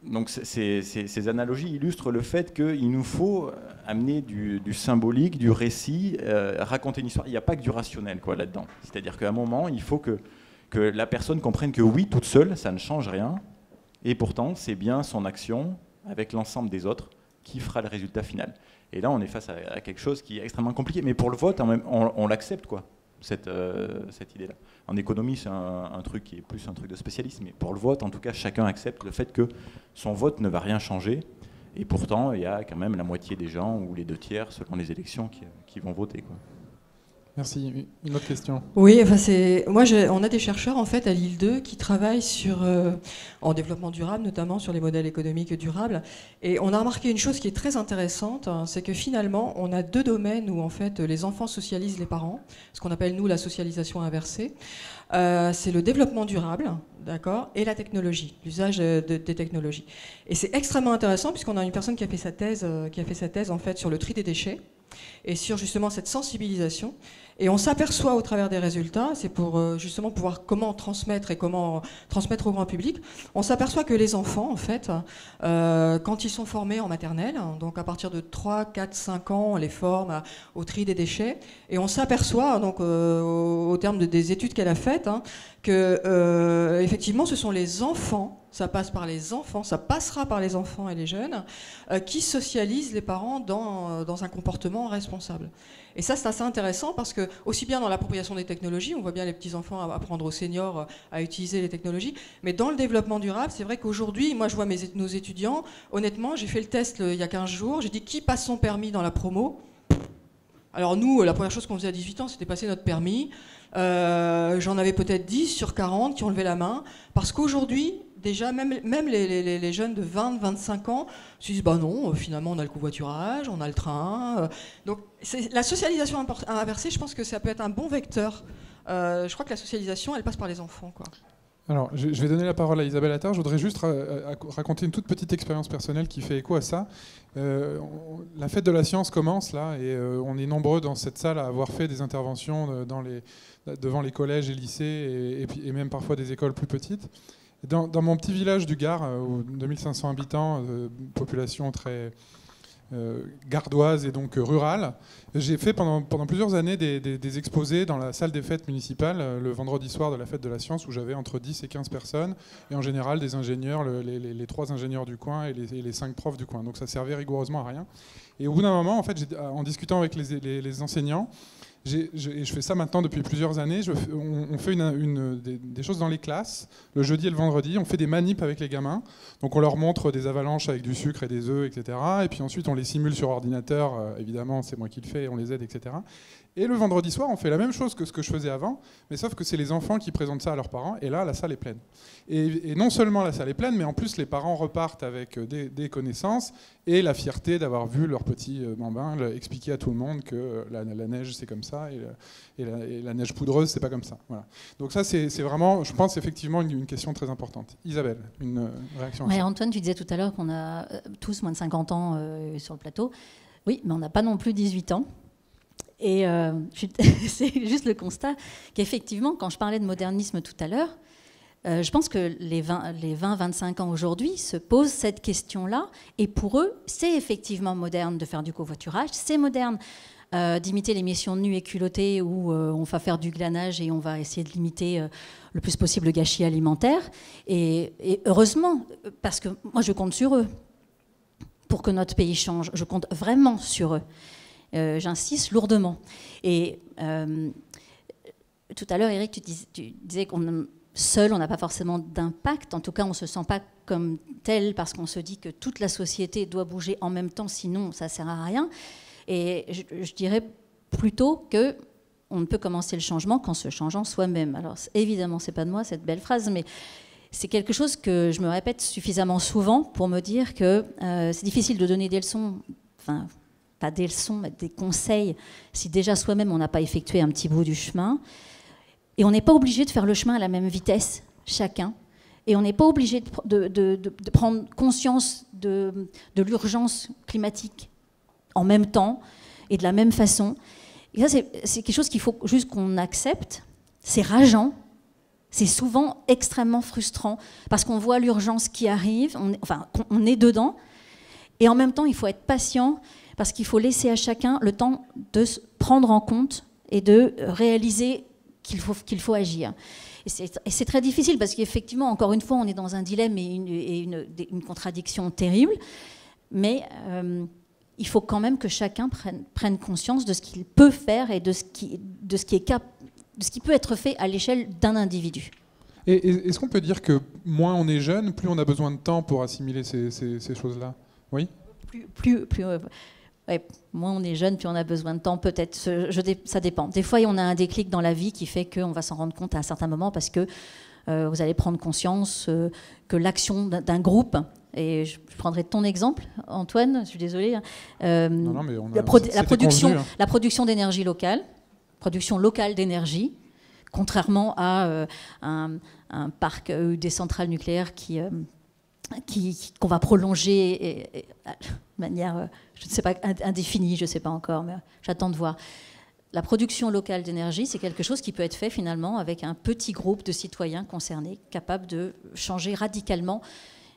donc ces analogies illustrent le fait qu'il nous faut amener du symbolique, du récit, raconter une histoire. Il n'y a pas que du rationnel là-dedans. C'est-à-dire qu'à un moment, il faut que la personne comprenne que oui, toute seule, ça ne change rien. Et pourtant, c'est bien son action, avec l'ensemble des autres, qui fera le résultat final. Et là, on est face à quelque chose qui est extrêmement compliqué. Mais pour le vote, on l'accepte, quoi, cette idée-là. En économie, c'est un truc qui est plus un truc de spécialiste. Mais pour le vote, en tout cas, chacun accepte le fait que son vote ne va rien changer. Et pourtant, il y a quand même la moitié des gens, ou les 2/3, selon les élections, qui vont voter, quoi. Merci. Une autre question. Oui, enfin on a des chercheurs en fait à Lille 2 qui travaillent en développement durable, notamment sur les modèles économiques durables. Et on a remarqué une chose qui est très intéressante, hein, c'est que finalement, on a deux domaines où en fait les enfants socialisent les parents, ce qu'on appelle nous la socialisation inversée. C'est le développement durable, d'accord, et la technologie, l'usage des technologies. Et c'est extrêmement intéressant puisqu'on a une personne qui a fait sa thèse en fait sur le tri des déchets et sur justement cette sensibilisation. Et on s'aperçoit au travers des résultats, c'est pour justement pouvoir comment transmettre et comment transmettre au grand public, on s'aperçoit que les enfants, en fait, quand ils sont formés en maternelle, donc à partir de 3, 4, 5 ans, on les forme au tri des déchets, et on s'aperçoit, donc au terme des études qu'elle a faites, que effectivement ce sont les enfants, ça passe par les enfants, ça passera par les enfants et les jeunes, qui socialisent les parents dans un comportement responsable. Et ça, c'est assez intéressant parce que, aussi bien dans l'appropriation des technologies, on voit bien les petits-enfants apprendre aux seniors à utiliser les technologies, mais dans le développement durable, c'est vrai qu'aujourd'hui, moi je vois nos étudiants, honnêtement, j'ai fait le test il y a 15 jours, j'ai dit qui passe son permis dans la promo. Alors nous, la première chose qu'on faisait à 18 ans, c'était passer notre permis. J'en avais peut-être 10 sur 40 qui ont levé la main, parce qu'aujourd'hui, déjà, même les jeunes de 20, 25 ans se disent, bah non, finalement, on a le covoiturage, on a le train. Donc, la socialisation inversée, je pense que ça peut être un bon vecteur. Je crois que la socialisation, elle passe par les enfants, quoi. Alors, je vais donner la parole à Isabelle Attard. Je voudrais juste raconter une toute petite expérience personnelle qui fait écho à ça. La fête de la science commence là, et on est nombreux dans cette salle à avoir fait des interventions devant les collèges et lycées, et même parfois des écoles plus petites. Dans mon petit village du Gard, 2500 habitants, population très gardoise et donc rurale, j'ai fait pendant plusieurs années des exposés dans la salle des fêtes municipales le vendredi soir de la fête de la science, où j'avais entre 10 et 15 personnes, et en général des ingénieurs, les 3 ingénieurs du coin et les 5 profs du coin. Donc ça servait rigoureusement à rien. Et au bout d'un moment, en fait, en discutant avec les enseignants, et je fais ça maintenant depuis plusieurs années, on fait des choses dans les classes, le jeudi et le vendredi, on fait des manips avec les gamins, donc on leur montre des avalanches avec du sucre et des œufs, etc. Et puis ensuite on les simule sur ordinateur, évidemment c'est moi qui le fais, on les aide, etc. Et le vendredi soir, on fait la même chose que ce que je faisais avant, mais sauf que c'est les enfants qui présentent ça à leurs parents, et là, la salle est pleine. Et non seulement la salle est pleine, mais en plus, les parents repartent avec des connaissances et la fierté d'avoir vu leur petit bambin expliquer à tout le monde que la neige, c'est comme ça, et la neige poudreuse, c'est pas comme ça. Voilà. Donc ça, c'est vraiment, je pense, effectivement, une question très importante. Isabelle, une réaction à ça. Antoine, tu disais tout à l'heure qu'on a tous moins de 50 ans sur le plateau. Oui, mais on n'a pas non plus 18 ans. Et c'est juste le constat qu'effectivement, quand je parlais de modernisme tout à l'heure, je pense que les 20-25 ans aujourd'hui se posent cette question-là. Et pour eux, c'est effectivement moderne de faire du covoiturage. C'est moderne d'imiter les missions de nu et culottées où on va faire du glanage et on va essayer de limiter le plus possible le gâchis alimentaire. Et heureusement, parce que moi, je compte sur eux pour que notre pays change. Je compte vraiment sur eux. J'insiste lourdement. Et tout à l'heure, Eric, tu disais qu'on seul, on n'a pas forcément d'impact. En tout cas, on ne se sent pas comme tel parce qu'on se dit que toute la société doit bouger en même temps, sinon ça ne sert à rien. Et je dirais plutôt qu'on ne peut commencer le changement qu'en se changeant soi-même. Alors évidemment, ce n'est pas de moi cette belle phrase, mais c'est quelque chose que je me répète suffisamment souvent pour me dire que c'est difficile de donner des leçons, enfin, pas des leçons, mais des conseils, si déjà soi-même on n'a pas effectué un petit bout du chemin. Et on n'est pas obligé de faire le chemin à la même vitesse, chacun. Et on n'est pas obligé de prendre conscience de l'urgence climatique en même temps et de la même façon. Et ça, c'est quelque chose qu'il faut juste qu'on accepte. C'est rageant. C'est souvent extrêmement frustrant parce qu'on voit l'urgence qui arrive, on est dedans. Et en même temps, il faut être patient parce qu'il faut laisser à chacun le temps de se prendre en compte et de réaliser qu'il faut agir. Et c'est très difficile parce qu'effectivement, encore une fois, on est dans un dilemme et une contradiction terrible. Mais il faut quand même que chacun prenne conscience de ce qu'il peut faire et de ce qui peut être fait à l'échelle d'un individu. Et est-ce qu'on peut dire que moins on est jeune, plus on a besoin de temps pour assimiler ces choses-là? Oui. Ouais, moins on est jeune, plus on a besoin de temps, peut-être. Ça dépend. Des fois, on a un déclic dans la vie qui fait qu'on va s'en rendre compte à un certain moment parce que vous allez prendre conscience que l'action d'un groupe, et je prendrai ton exemple, Antoine, je suis désolée, non, mais la production d'énergie locale, production locale d'énergie, contrairement à un parc, des centrales nucléaires qu'on va prolonger de manière, je ne sais pas, indéfinie, je ne sais pas encore, mais j'attends de voir. la production locale d'énergie, c'est quelque chose qui peut être fait finalement avec un petit groupe de citoyens concernés, capables de changer radicalement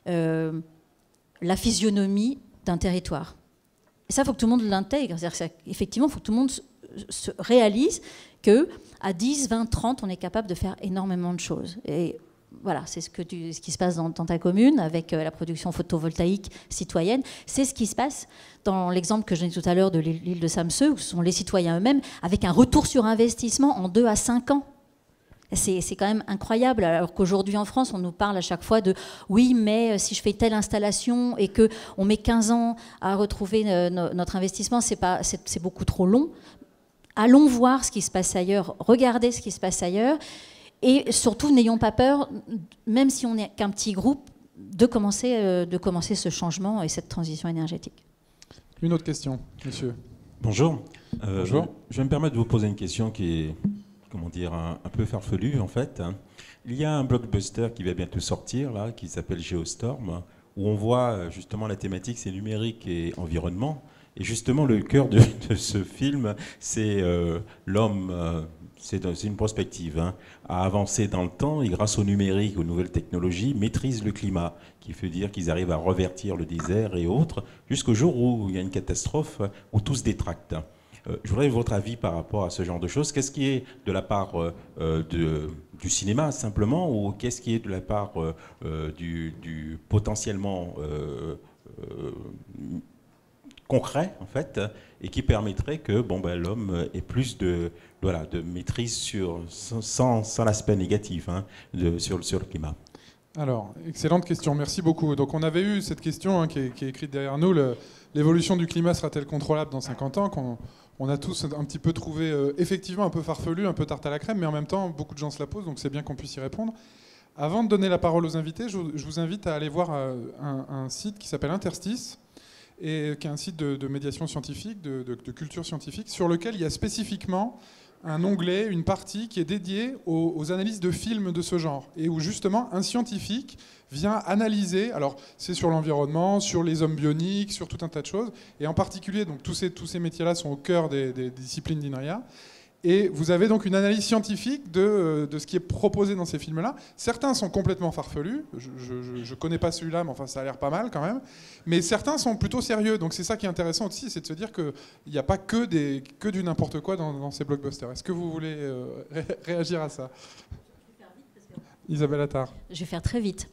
la physionomie d'un territoire. Et ça, il faut que tout le monde l'intègre. Effectivement, il faut que tout le monde se réalise qu'à 10, 20, 30, on est capable de faire énormément de choses. Et voilà, c'est ce qui se passe dans ta commune avec la production photovoltaïque citoyenne. C'est ce qui se passe dans l'exemple que je donnais tout à l'heure de l'île de Samsø, où ce sont les citoyens eux-mêmes, avec un retour sur investissement en 2 à 5 ans. C'est quand même incroyable, alors qu'aujourd'hui en France, on nous parle à chaque fois de « oui, mais si je fais telle installation et qu'on met 15 ans à retrouver notre investissement, c'est beaucoup trop long ». Allons voir ce qui se passe ailleurs, regardez ce qui se passe ailleurs. Et surtout, n'ayons pas peur, même si on n'est qu'un petit groupe, de commencer ce changement et cette transition énergétique. Une autre question, monsieur. Bonjour. Bonjour. Je vais me permettre de vous poser une question qui est, comment dire, un peu farfelue en fait. Il y a un blockbuster qui va bientôt sortir, là, qui s'appelle Geostorm, où on voit justement la thématique, c'est numérique et environnement. Et justement, le cœur de ce film, c'est l'homme... C'est une prospective, à avancer dans le temps et grâce au numérique, aux nouvelles technologies, maîtrise le climat, qui veut dire qu'ils arrivent à revertir le désert et autres, jusqu'au jour où il y a une catastrophe, où tout se détracte. Je voudrais votre avis par rapport à ce genre de choses. Qu'est-ce qui est de la part du cinéma simplement, ou qu'est-ce qui est de la part du potentiellement concret en fait, et qui permettrait que l'homme ait plus de maîtrise sans l'aspect négatif sur le climat. Alors, excellente question, merci beaucoup. Donc on avait eu cette question qui est écrite derrière nous, l'évolution du climat sera-t-elle contrôlable dans 50 ans, qu'on a tous un petit peu trouvé effectivement un peu farfelu, un peu tarte à la crème, mais en même temps beaucoup de gens se la posent, donc c'est bien qu'on puisse y répondre. Avant de donner la parole aux invités, je vous invite à aller voir un site qui s'appelle Interstice, et qui est un site de médiation scientifique, de culture scientifique, sur lequel il y a spécifiquement un onglet, une partie qui est dédiée aux analyses de films de ce genre, et où justement un scientifique vient analyser, alors c'est sur l'environnement, sur les hommes bioniques, sur tout un tas de choses, et en particulier, donc tous ces métiers-là sont au cœur des disciplines d'INRIA. Et vous avez donc une analyse scientifique de ce qui est proposé dans ces films-là. Certains sont complètement farfelus. Je ne connais pas celui-là, mais enfin, ça a l'air pas mal quand même. Mais certains sont plutôt sérieux. Donc c'est ça qui est intéressant aussi, c'est de se dire qu'il n'y a pas que du n'importe quoi dans ces blockbusters. Est-ce que vous voulez réagir à ça ? Isabelle Attard. Je vais faire très vite.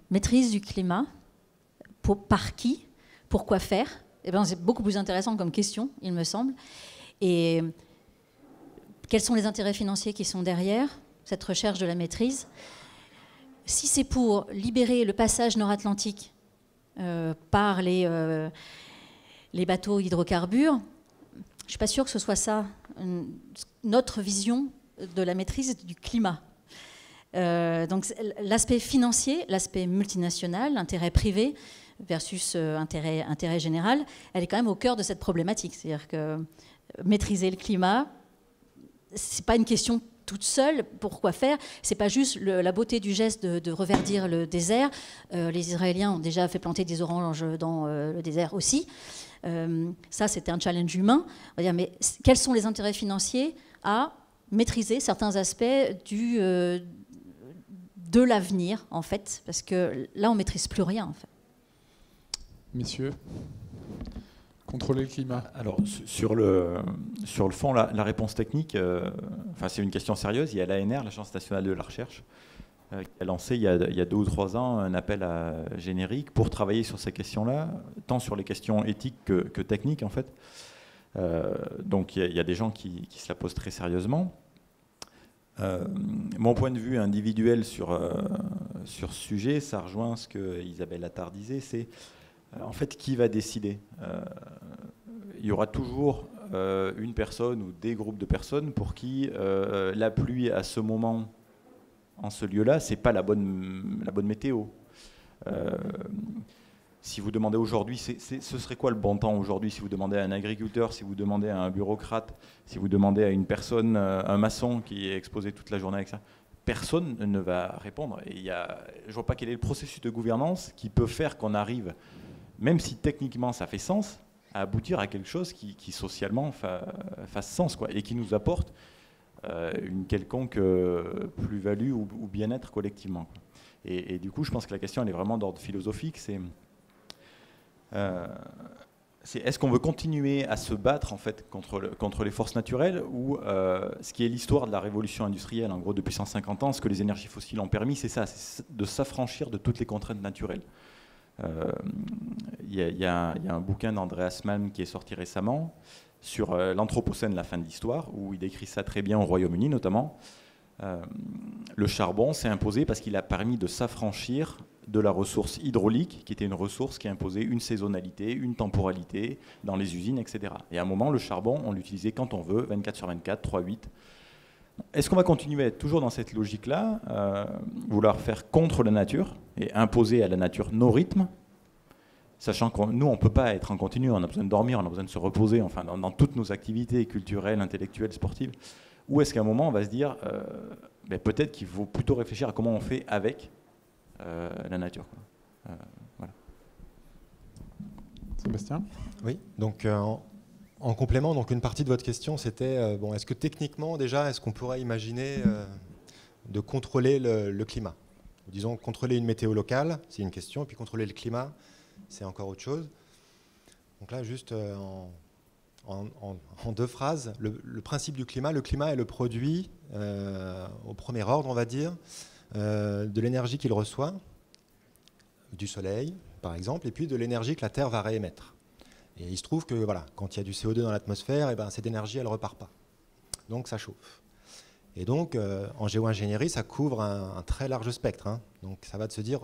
Maîtrise du climat, par qui ? Pourquoi faire ? Eh bien, c'est beaucoup plus intéressant comme question, il me semble. Et quels sont les intérêts financiers qui sont derrière cette recherche de la maîtrise ? Si c'est pour libérer le passage nord-atlantique par les bateaux hydrocarbures, je ne suis pas sûre que ce soit ça notre vision de la maîtrise du climat. Donc l'aspect financier, l'aspect multinational, l'intérêt privé versus intérêt général, elle est quand même au cœur de cette problématique. C'est-à-dire que maîtriser le climat, c'est pas une question toute seule. Pourquoi faire ? C'est pas juste la beauté du geste de reverdir le désert. Les Israéliens ont déjà fait planter des oranges dans le désert aussi. Ça, c'était un challenge humain. On va dire, mais quels sont les intérêts financiers à maîtriser certains aspects de l'avenir, en fait, parce que là, on maîtrise plus rien, en fait. Messieurs, contrôler le climat. Alors, sur le fond, la réponse technique, c'est une question sérieuse. Il y a l'ANR, l'Agence nationale de la recherche, qui a lancé il y a 2 ou 3 ans un appel générique pour travailler sur ces questions-là, tant sur les questions éthiques que techniques, en fait. Donc, il y a des gens qui se la posent très sérieusement. Mon point de vue individuel sur ce sujet, ça rejoint ce que Isabelle Attard disait, c'est en fait qui va décider. Il y aura toujours une personne ou des groupes de personnes pour qui la pluie à ce moment, en ce lieu-là, c'est pas la bonne météo. Si vous demandez aujourd'hui, ce serait quoi le bon temps aujourd'hui? Si vous demandez à un agriculteur, si vous demandez à un bureaucrate, si vous demandez à une personne, un maçon qui est exposé toute la journée avec ça, personne ne va répondre. Et je ne vois pas quel est le processus de gouvernance qui peut faire qu'on arrive, même si techniquement ça fait sens, aboutir à quelque chose qui socialement fasse sens, quoi, et qui nous apporte une quelconque plus-value ou bien-être collectivement, quoi. Et du coup, je pense que la question, elle est vraiment d'ordre philosophique. C'est est-ce qu'on veut continuer à se battre en fait contre les forces naturelles, ou ce qui est l'histoire de la révolution industrielle, en gros depuis 150 ans, ce que les énergies fossiles ont permis, c'est ça, c'est de s'affranchir de toutes les contraintes naturelles. Il y a un bouquin d'Andreas Malm qui est sorti récemment sur l'Anthropocène, la fin de l'histoire, où il décrit ça très bien au Royaume-Uni notamment. Le charbon s'est imposé parce qu'il a permis de s'affranchir de la ressource hydraulique, qui était une ressource qui imposait une saisonnalité, une temporalité dans les usines, etc. Et à un moment, le charbon, on l'utilisait quand on veut, 24/24, 3/8. Est-ce qu'on va continuer à être toujours dans cette logique-là, vouloir faire contre la nature et imposer à la nature nos rythmes, sachant que nous, on ne peut pas être en continu, on a besoin de dormir, on a besoin de se reposer, enfin, dans toutes nos activités culturelles, intellectuelles, sportives. Ou est-ce qu'à un moment, on va se dire, peut-être qu'il faut plutôt réfléchir à comment on fait avec la nature, quoi. Voilà. Sébastien ? Oui, donc en complément, donc une partie de votre question, c'était, est-ce que techniquement, déjà, est-ce qu'on pourrait imaginer de contrôler le climat ? Disons, contrôler une météo locale, c'est une question, et puis contrôler le climat, c'est encore autre chose. Donc là, juste en deux phrases, le principe du climat, le climat est le produit, au premier ordre, on va dire, de l'énergie qu'il reçoit, du soleil, par exemple, et puis de l'énergie que la Terre va réémettre. Et il se trouve que voilà, quand il y a du CO2 dans l'atmosphère, cette énergie, elle ne repart pas. Donc ça chauffe. Et donc, en géo-ingénierie, ça couvre un très large spectre, hein. Donc ça va de se dire,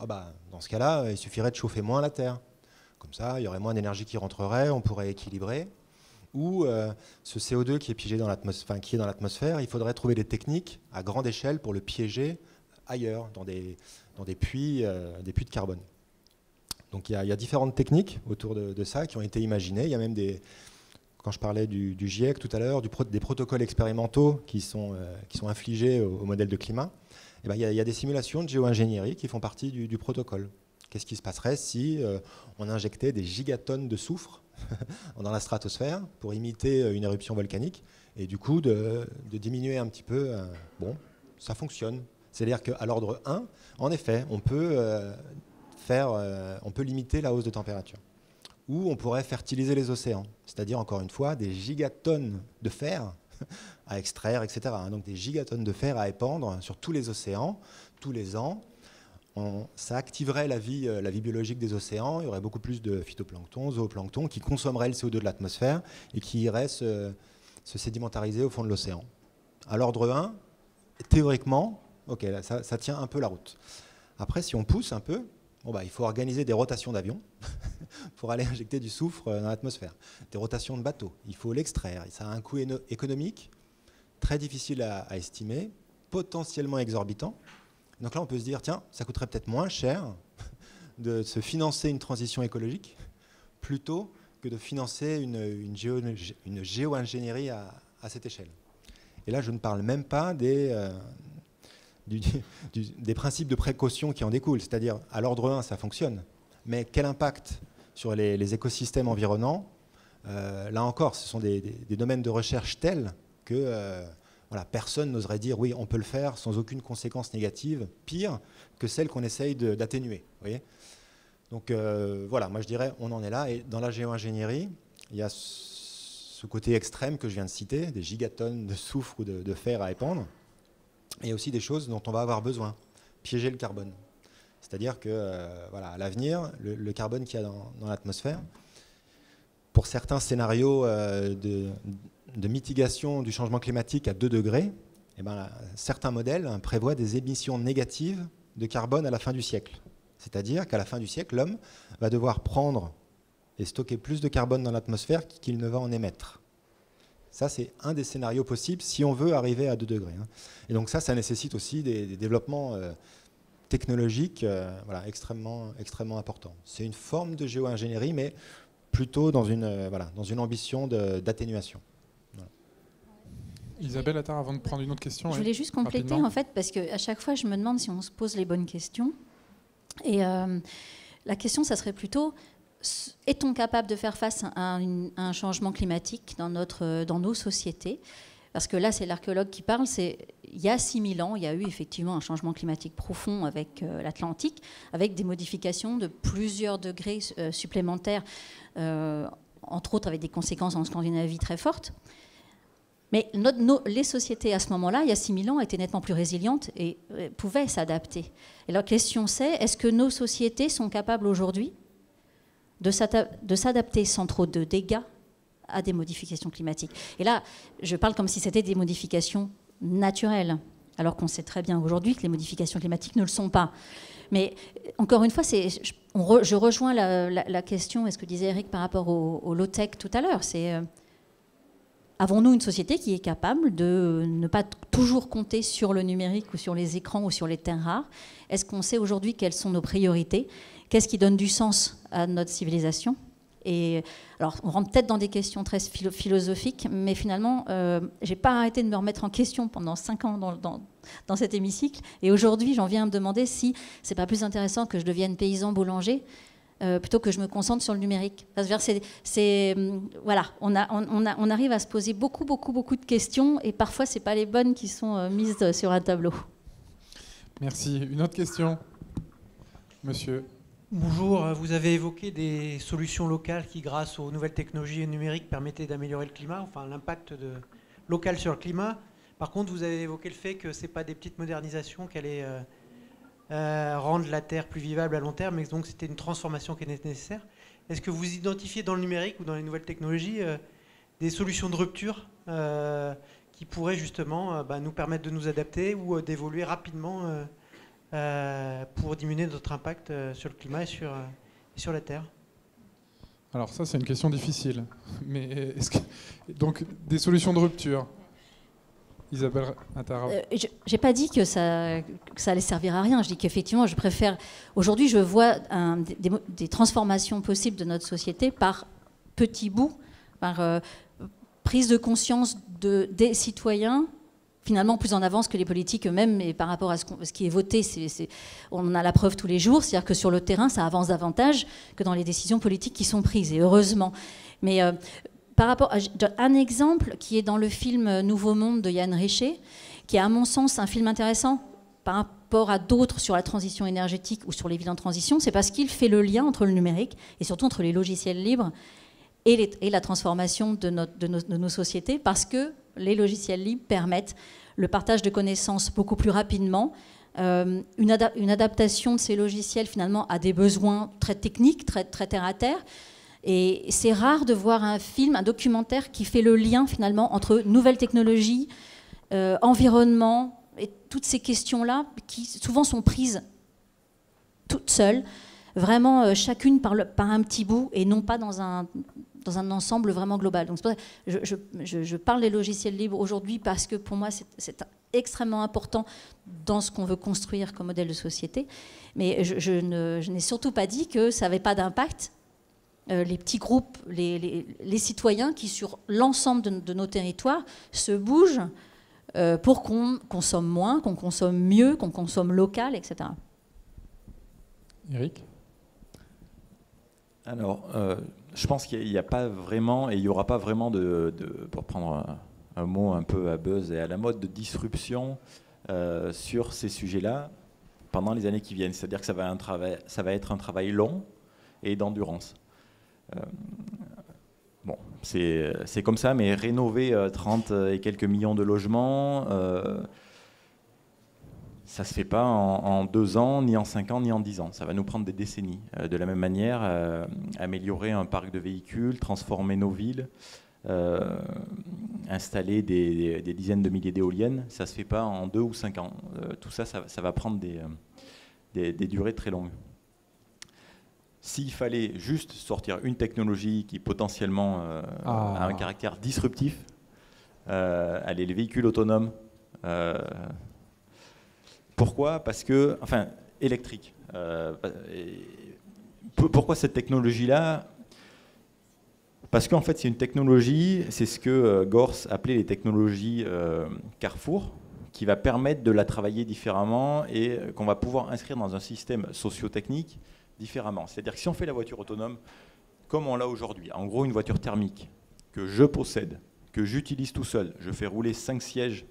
dans ce cas-là, il suffirait de chauffer moins la Terre. Comme ça, il y aurait moins d'énergie qui rentrerait, on pourrait équilibrer. Ou ce CO2 qui est piégé dans l'atmosphère, il faudrait trouver des techniques à grande échelle pour le piéger ailleurs, dans des puits de carbone. Donc il y a différentes techniques autour de ça qui ont été imaginées. Il y a même quand je parlais du GIEC tout à l'heure, des protocoles expérimentaux qui sont infligés au modèle de climat. Il y a des simulations de géo-ingénierie qui font partie du protocole. Qu'est-ce qui se passerait si on injectait des gigatonnes de soufre dans la stratosphère pour imiter une éruption volcanique et du coup de diminuer un petit peu. Ça fonctionne. C'est-à-dire qu'à l'ordre 1, en effet, on peut limiter la hausse de température. Ou on pourrait fertiliser les océans, c'est-à-dire encore une fois des gigatonnes de fer à extraire, etc. Donc des gigatonnes de fer à épandre sur tous les océans, tous les ans. Ça activerait la vie biologique des océans, il y aurait beaucoup plus de phytoplancton, zooplancton qui consommerait le CO2 de l'atmosphère et qui irait se sédimentariser au fond de l'océan. À l'ordre 1, théoriquement, ok, là, ça tient un peu la route. Après, si on pousse un peu, il faut organiser des rotations d'avions pour aller injecter du soufre dans l'atmosphère. Des rotations de bateaux, il faut l'extraire. Ça a un coût économique très difficile à estimer, potentiellement exorbitant. Donc là, on peut se dire, tiens, ça coûterait peut-être moins cher de se financer une transition écologique plutôt que de financer une géo-ingénierie à cette échelle. Et là, je ne parle même pas des principes de précaution qui en découlent. C'est-à-dire, à l'ordre 1, ça fonctionne. Mais quel impact sur les écosystèmes environnants ? Là encore, ce sont des domaines de recherche tels que personne n'oserait dire oui, on peut le faire sans aucune conséquence négative, pire que celle qu'on essaye d'atténuer. Vous voyez ? Donc moi je dirais, on en est là. Et dans la géo-ingénierie, il y a ce côté extrême que je viens de citer, des gigatonnes de soufre ou de fer à épandre. Et il y a aussi des choses dont on va avoir besoin, piéger le carbone. C'est-à-dire que à l'avenir, le carbone qu'il y a dans l'atmosphère, pour certains scénarios de mitigation du changement climatique à 2 degrés, certains modèles prévoient des émissions négatives de carbone à la fin du siècle. C'est-à-dire qu'à la fin du siècle, l'homme va devoir prendre et stocker plus de carbone dans l'atmosphère qu'il ne va en émettre. Ça, c'est un des scénarios possibles si on veut arriver à 2 degrés. Et donc ça nécessite aussi des développements technologiques extrêmement importants. C'est une forme de géo-ingénierie, mais plutôt dans une ambition d'atténuation. Isabelle, attends, avant de prendre une autre question. Je voulais juste compléter, rapidement. en fait, parce qu'à chaque fois, je me demande si on se pose les bonnes questions. Et la question, ça serait plutôt, est-on capable de faire face à un changement climatique dans nos sociétés? Parce que là, c'est l'archéologue qui parle, il y a 6000 ans, il y a eu effectivement un changement climatique profond avec l'Atlantique, avec des modifications de plusieurs degrés supplémentaires, entre autres avec des conséquences en Scandinavie très fortes. Mais les sociétés à ce moment-là, il y a 6000 ans, étaient nettement plus résilientes et pouvaient s'adapter. Et la question c'est, est-ce que nos sociétés sont capables aujourd'hui de s'adapter sans trop de dégâts à des modifications climatiques? Et là, je parle comme si c'était des modifications naturelles, alors qu'on sait très bien aujourd'hui que les modifications climatiques ne le sont pas. Mais encore une fois, je rejoins la question, et ce que disait Eric par rapport au low-tech tout à l'heure, c'est avons-nous une société qui est capable de ne pas toujours compter sur le numérique ou sur les écrans ou sur les terres rares? Est-ce qu'on sait aujourd'hui quelles sont nos priorités? Qu'est-ce qui donne du sens à notre civilisation? Et alors, on rentre peut-être dans des questions très philosophiques, mais finalement, j'ai pas arrêté de me remettre en question pendant 5 ans dans cet hémicycle. Et aujourd'hui, j'en viens à me demander si c'est pas plus intéressant que je devienne paysan boulanger plutôt que je me concentre sur le numérique. Voilà, on arrive à se poser beaucoup de questions, et parfois, c'est pas les bonnes qui sont mises sur un tableau. Merci. Une autre question, monsieur. Bonjour, vous avez évoqué des solutions locales qui, grâce aux nouvelles technologies numériques, permettaient d'améliorer le climat, enfin l'impact local sur le climat. Par contre, vous avez évoqué le fait que ce n'est pas des petites modernisations qui allaient rendre la Terre plus vivable à long terme, mais donc c'était une transformation qui était nécessaire. Est-ce que vous identifiez dans le numérique ou dans les nouvelles technologies des solutions de rupture qui pourraient justement nous permettre de nous adapter ou d'évoluer rapidement pour diminuer notre impact sur le climat et sur la Terre? Alors ça, c'est une question difficile. Mais donc, des solutions de rupture, Isabelle Attara. J'ai pas dit que ça allait servir à rien. Je dis qu'effectivement, je préfère... Aujourd'hui, je vois des transformations possibles de notre société par petits bouts, par prise de conscience des citoyens, finalement plus en avance que les politiques eux-mêmes, et par rapport à ce qui est voté, on en a la preuve tous les jours, c'est-à-dire que sur le terrain, ça avance davantage que dans les décisions politiques qui sont prises, et heureusement. Mais par rapport à un exemple qui est dans le film Nouveau Monde de Yann Richer, qui est à mon sens un film intéressant par rapport à d'autres sur la transition énergétique ou sur les villes en transition, c'est parce qu'il fait le lien entre le numérique et surtout entre les logiciels libres et la transformation de nos sociétés, parce que les logiciels libres permettent le partage de connaissances beaucoup plus rapidement, une adaptation de ces logiciels finalement à des besoins très techniques, très terre à terre. Et c'est rare de voir un film, un documentaire qui fait le lien finalement entre nouvelles technologies, environnement et toutes ces questions-là qui souvent sont prises toutes seules, vraiment chacune par un petit bout et non pas dans un ensemble vraiment global. Donc c'est pour ça que je parle des logiciels libres aujourd'hui parce que pour moi c'est extrêmement important dans ce qu'on veut construire comme modèle de société. Mais je n'ai surtout pas dit que ça n'avait pas d'impact. Les petits groupes, les citoyens qui sur l'ensemble de nos territoires se bougent pour qu'on consomme moins, qu'on consomme mieux, qu'on consomme local, etc. Eric ? Alors, je pense qu'il n'y a pas vraiment, et il n'y aura pas vraiment pour prendre un mot un peu à buzz et à la mode, de disruption sur ces sujets-là pendant les années qui viennent. C'est-à-dire que ça va être un travail long et d'endurance. Bon, c'est comme ça, mais rénover 30 et quelques millions de logements, ça ne se fait pas en 2 ans, ni en 5 ans, ni en 10 ans. Ça va nous prendre des décennies. De la même manière, améliorer un parc de véhicules, transformer nos villes, installer des dizaines de milliers d'éoliennes, ça ne se fait pas en 2 ou 5 ans. Tout ça, ça va prendre des durées très longues. S'il fallait juste sortir une technologie qui potentiellement a un caractère disruptif, allez, les véhicules autonomes. Pourquoi ? Parce que, enfin, électrique. Pourquoi cette technologie-là ? Parce qu'en fait, c'est une technologie, c'est ce que Gors appelait les technologies Carrefour, qui va permettre de la travailler différemment et qu'on va pouvoir inscrire dans un système socio-technique différemment. C'est-à-dire que si on fait la voiture autonome, comme on l'a aujourd'hui. En gros, une voiture thermique que je possède, que j'utilise tout seul, je fais rouler 5 sièges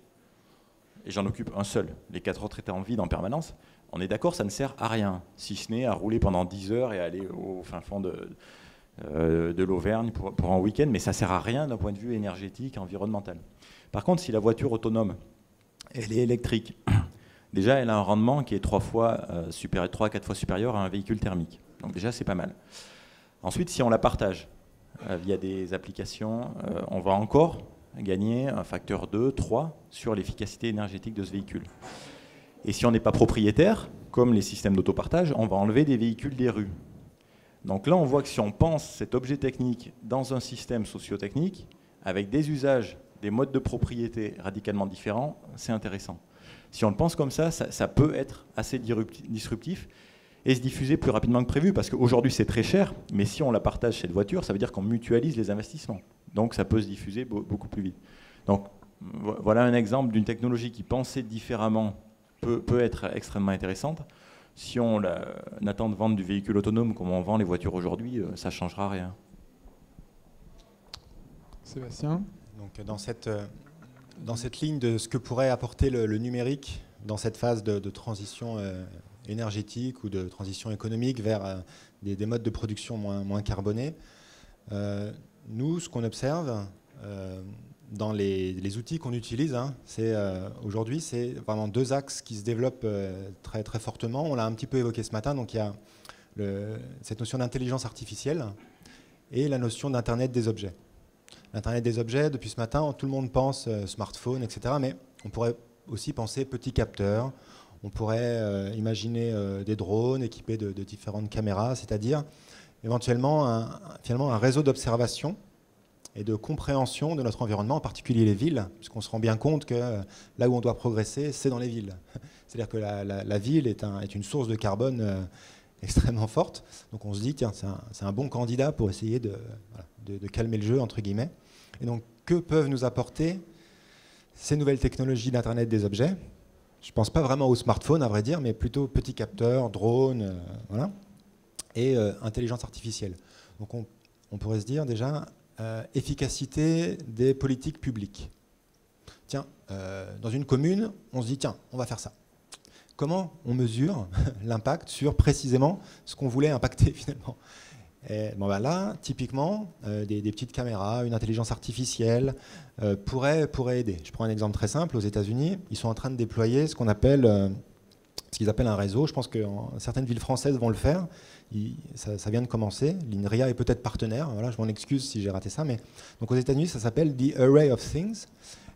et j'en occupe un seul, les 4 autres étant en vide en permanence, on est d'accord, ça ne sert à rien, si ce n'est à rouler pendant 10 heures et aller au fin fond de l'Auvergne pour un week-end, mais ça ne sert à rien d'un point de vue énergétique, environnemental. Par contre, si la voiture autonome, elle est électrique, déjà elle a un rendement qui est 3 à 4 fois supérieur à un véhicule thermique. Donc déjà c'est pas mal. Ensuite, si on la partage via des applications, on va encore gagner un facteur 2, 3 sur l'efficacité énergétique de ce véhicule. Et si on n'est pas propriétaire, comme les systèmes d'autopartage, on va enlever des véhicules des rues. Donc là, on voit que si on pense cet objet technique dans un système socio-technique, avec des usages, des modes de propriété radicalement différents, c'est intéressant. Si on le pense comme ça, ça peut être assez disruptif et se diffuser plus rapidement que prévu, parce qu'aujourd'hui c'est très cher, mais si on la partage cette voiture, ça veut dire qu'on mutualise les investissements. Donc ça peut se diffuser beaucoup plus vite. Donc voilà un exemple d'une technologie qui, pensée différemment, peut être extrêmement intéressante. Si on attend de vendre du véhicule autonome comme on vend les voitures aujourd'hui, ça ne changera rien. Sébastien ? Donc dans cette ligne de ce que pourrait apporter le numérique dans cette phase de transition énergétique ou de transition économique vers des modes de production moins carbonés, nous, ce qu'on observe dans les outils qu'on utilise, aujourd'hui, c'est vraiment 2 axes qui se développent très, très fortement. On l'a un petit peu évoqué ce matin. Donc il y a cette notion d'intelligence artificielle et la notion d'Internet des objets. L'Internet des objets, depuis ce matin, tout le monde pense smartphone, etc. Mais on pourrait aussi penser petits capteurs. On pourrait imaginer des drones équipés de différentes caméras, c'est-à-dire éventuellement finalement un réseau d'observation et de compréhension de notre environnement, en particulier les villes, puisqu'on se rend bien compte que là où on doit progresser, c'est dans les villes. C'est-à-dire que la ville est une source de carbone extrêmement forte. Donc on se dit, tiens, c'est un bon candidat pour essayer de calmer le jeu, entre guillemets. Et donc, que peuvent nous apporter ces nouvelles technologies d'Internet des objets ? Je ne pense pas vraiment aux smartphones, à vrai dire, mais plutôt petits capteurs, drones, voilà, et intelligence artificielle. Donc on pourrait se dire déjà efficacité des politiques publiques. Tiens, dans une commune, on se dit, tiens, on va faire ça. Comment on mesure l'impact sur précisément ce qu'on voulait impacter finalement ? Et là, typiquement, des petites caméras, une intelligence artificielle pourrait aider. Je prends un exemple très simple. Aux États-Unis, ils sont en train de déployer ce qu'ils appellent un réseau. Je pense que certaines villes françaises vont le faire. Ça vient de commencer. L'INRIA est peut-être partenaire. Voilà, je m'en excuse si j'ai raté ça. Mais donc aux États-Unis, ça s'appelle The Array of Things.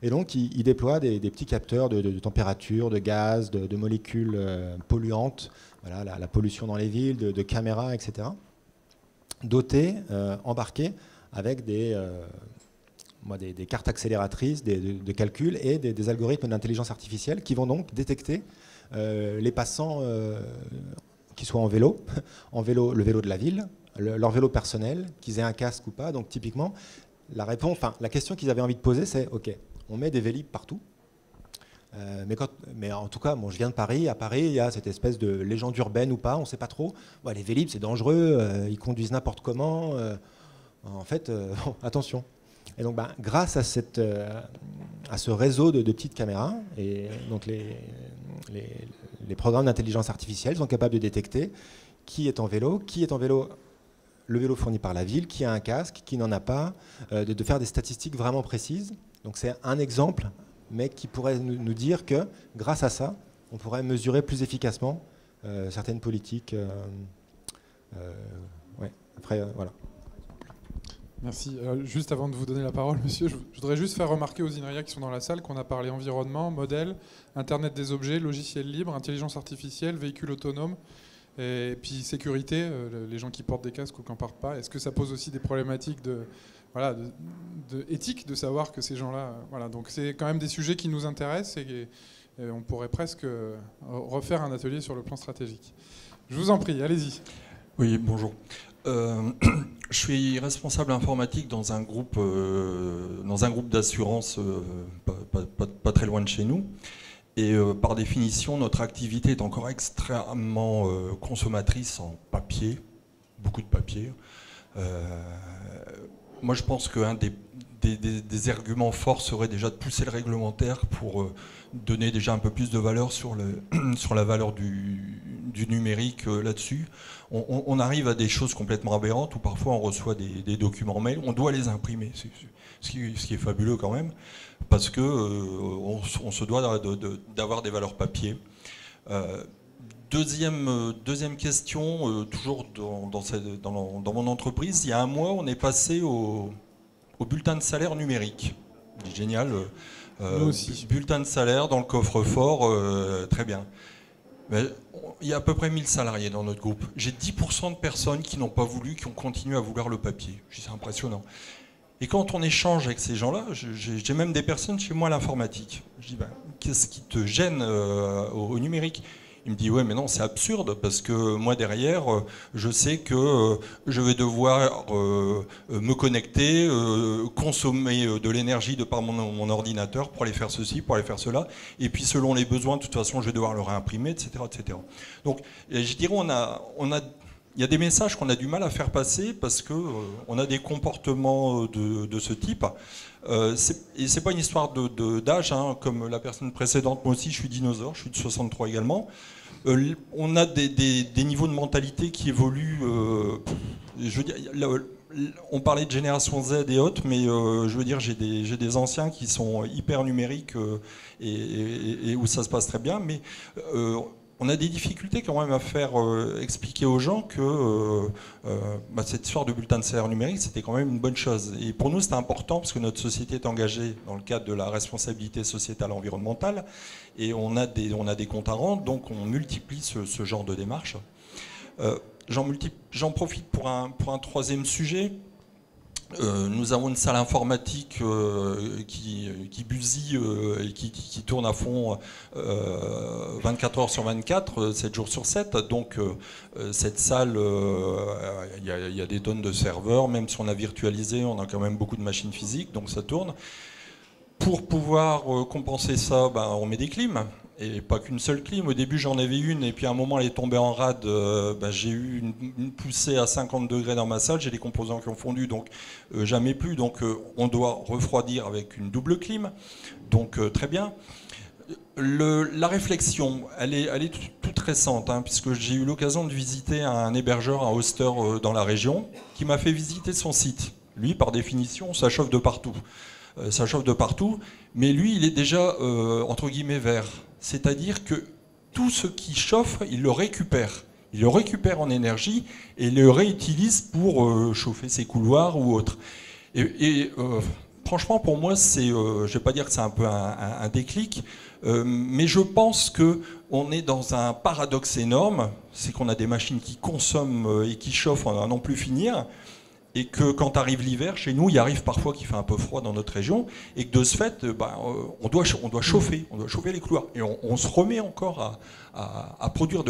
Et donc, ils déploient des petits capteurs de température, de gaz, de molécules polluantes, voilà, la pollution dans les villes, de caméras, etc. Dotés, embarqués avec des cartes accélératrices de calcul et des algorithmes d'intelligence artificielle qui vont donc détecter les passants qui soient en vélo, le vélo de la ville, leur vélo personnel, qu'ils aient un casque ou pas. Donc typiquement, la question qu'ils avaient envie de poser, c'est ok, on met des Vélib partout. Mais en tout cas, je viens de Paris. À Paris, il y a cette espèce de légende urbaine ou pas, on ne sait pas trop. Les Vélib, c'est dangereux, ils conduisent n'importe comment. En fait, attention. Et donc, grâce à ce réseau de petites caméras, et donc les programmes d'intelligence artificielle sont capables de détecter qui est en vélo, le vélo fourni par la ville, qui a un casque, qui n'en a pas, de faire des statistiques vraiment précises. Donc, c'est un exemple, mais qui pourrait nous dire que, grâce à ça, on pourrait mesurer plus efficacement certaines politiques. Après, voilà. Merci. Juste avant de vous donner la parole, monsieur, je voudrais juste faire remarquer aux INRIA qui sont dans la salle qu'on a parlé environnement, modèle, Internet des objets, logiciel libre, intelligence artificielle, véhicule autonome, et puis sécurité, les gens qui portent des casques ou qui n'en portent pas. Est-ce que ça pose aussi des problématiques de éthique de savoir que ces gens-là... Voilà, donc c'est quand même des sujets qui nous intéressent et on pourrait presque refaire un atelier sur le plan stratégique. Je vous en prie, allez-y. Oui, bonjour. Je suis responsable informatique dans un groupe d'assurance pas très loin de chez nous. Et par définition, notre activité est encore extrêmement consommatrice en papier, beaucoup de papier. Moi, je pense qu'un des arguments forts serait déjà de pousser le réglementaire pour donner déjà un peu plus de valeur sur la valeur du numérique là-dessus. On arrive à des choses complètement aberrantes où parfois on reçoit des documents mail, on doit les imprimer, ce qui est fabuleux quand même, parce que on se doit d'avoir des valeurs papier. Deuxième question, toujours dans mon entreprise, il y a un mois, on est passé au bulletin de salaire numérique. Génial. Nous aussi. Bulletin de salaire dans le coffre-fort, très bien. Mais il y a à peu près 1000 salariés dans notre groupe. J'ai 10% de personnes qui n'ont pas voulu, qui ont continué à vouloir le papier. C'est impressionnant. Et quand on échange avec ces gens-là, j'ai même des personnes chez moi à l'informatique. Je dis, qu'est-ce qui te gêne au numérique ? Il me dit, ouais, mais non, c'est absurde, parce que moi, derrière, je sais que je vais devoir me connecter, consommer de l'énergie de par mon ordinateur pour aller faire ceci, pour aller faire cela, et puis selon les besoins, de toute façon, je vais devoir le réimprimer, etc. etc. Donc, je dirais, il y a des messages qu'on a du mal à faire passer parce qu'on a des comportements de ce type. Et c'est pas une histoire d'âge, hein, comme la personne précédente. Moi aussi, je suis dinosaure, je suis de 63 également. On a des niveaux de mentalité qui évoluent. Je veux dire, on parlait de génération Z et autres, mais je veux dire, j'ai des anciens qui sont hyper numériques et où ça se passe très bien, mais on a des difficultés quand même à faire expliquer aux gens que cette histoire de bulletin de salaire numérique, c'était quand même une bonne chose. Et pour nous, c'était important parce que notre société est engagée dans le cadre de la responsabilité sociétale environnementale et on a des comptes à rendre, donc on multiplie ce genre de démarches. J'en profite pour un troisième sujet. Nous avons une salle informatique qui busille et qui tourne à fond 24 heures sur 24, 7 jours sur 7. Donc cette salle, il y a des tonnes de serveurs, même si on a virtualisé, on a quand même beaucoup de machines physiques, donc ça tourne. Pour pouvoir compenser ça, on met des clims. Et pas qu'une seule clim. Au début, j'en avais une, et puis à un moment, elle est tombée en rade. J'ai eu une poussée à 50 degrés dans ma salle. J'ai des composants qui ont fondu, donc jamais plus. Donc, on doit refroidir avec une double clim. Donc, très bien. La réflexion, elle est toute récente, hein, puisque j'ai eu l'occasion de visiter un hébergeur, un hoster dans la région, qui m'a fait visiter son site. Lui, par définition, ça chauffe de partout. Ça chauffe de partout, mais lui, il est déjà, entre guillemets, vert. C'est-à-dire que tout ce qui chauffe, il le récupère. Il le récupère en énergie et le réutilise pour chauffer ses couloirs ou autre. Et franchement, pour moi, je ne vais pas dire que c'est un peu un déclic, mais je pense qu'on est dans un paradoxe énorme. C'est qu'on a des machines qui consomment et qui chauffent à n'en plus finir. Et que quand arrive l'hiver, chez nous, il arrive parfois qu'il fait un peu froid dans notre région, et que de ce fait, on doit chauffer les couloirs. Et on se remet encore à produire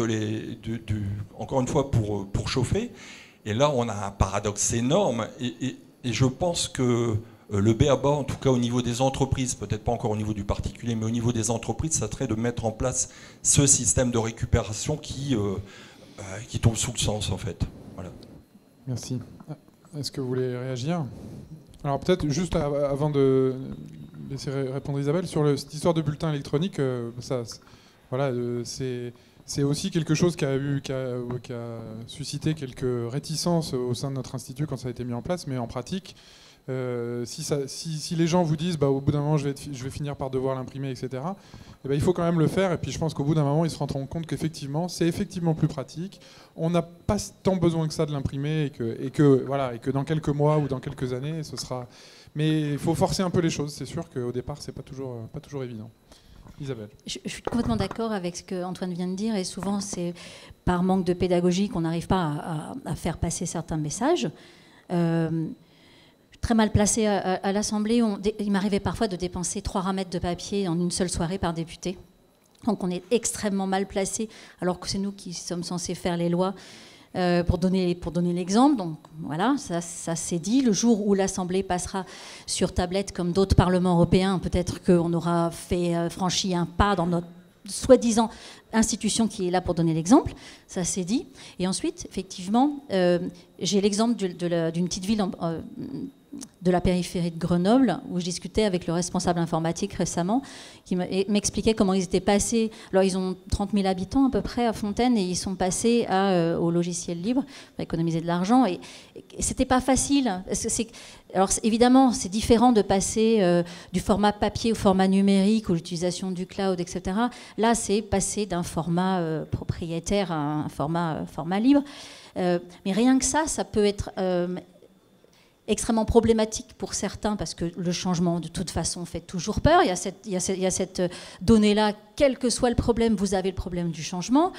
encore une fois pour chauffer. Et là, on a un paradoxe énorme. Et je pense que le b.a.-ba, en tout cas au niveau des entreprises, peut-être pas encore au niveau du particulier, mais au niveau des entreprises, ça serait de mettre en place ce système de récupération qui tombe sous le sens, en fait. Voilà. Merci. Est-ce que vous voulez réagir ? Alors peut-être juste avant de laisser répondre Isabelle, sur cette histoire de bulletin électronique, c'est aussi quelque chose qui a suscité quelques réticences au sein de notre institut quand ça a été mis en place, mais en pratique, si les gens vous disent au bout d'un moment je vais finir par devoir l'imprimer, etc., il faut quand même le faire. Et puis je pense qu'au bout d'un moment ils se rendront compte qu'effectivement c'est effectivement plus pratique. On n'a pas tant besoin que ça de l'imprimer et que dans quelques mois ou dans quelques années ce sera. Mais il faut forcer un peu les choses. C'est sûr qu'au départ c'est pas toujours évident. Isabelle. Je suis complètement d'accord avec ce que Antoine vient de dire, et souvent c'est par manque de pédagogie qu'on n'arrive pas à faire passer certains messages. Très mal placé à l'Assemblée. Il m'arrivait parfois de dépenser 3 ramettes de papier en une seule soirée par député. Donc on est extrêmement mal placé, alors que c'est nous qui sommes censés faire les lois pour donner l'exemple. Donc voilà, ça c'est dit. Le jour où l'Assemblée passera sur tablette comme d'autres parlements européens, peut-être qu'on aura franchi un pas dans notre soi-disant institution qui est là pour donner l'exemple, ça c'est dit. Et ensuite, effectivement, j'ai l'exemple d'une petite ville de la périphérie de Grenoble, où je discutais avec le responsable informatique récemment, qui m'expliquait comment ils étaient passés. Alors, ils ont 30 000 habitants à peu près à Fontaine, et ils sont passés au logiciel libre pour économiser de l'argent. Et c'était pas facile. Alors, évidemment, c'est différent de passer du format papier au format numérique, ou l'utilisation du cloud, etc. Là, c'est passer d'un format propriétaire à un format libre. Mais rien que ça peut être extrêmement problématique pour certains, parce que le changement de toute façon fait toujours peur. Il y a cette donnée-là, quel que soit le problème, vous avez le problème du changement.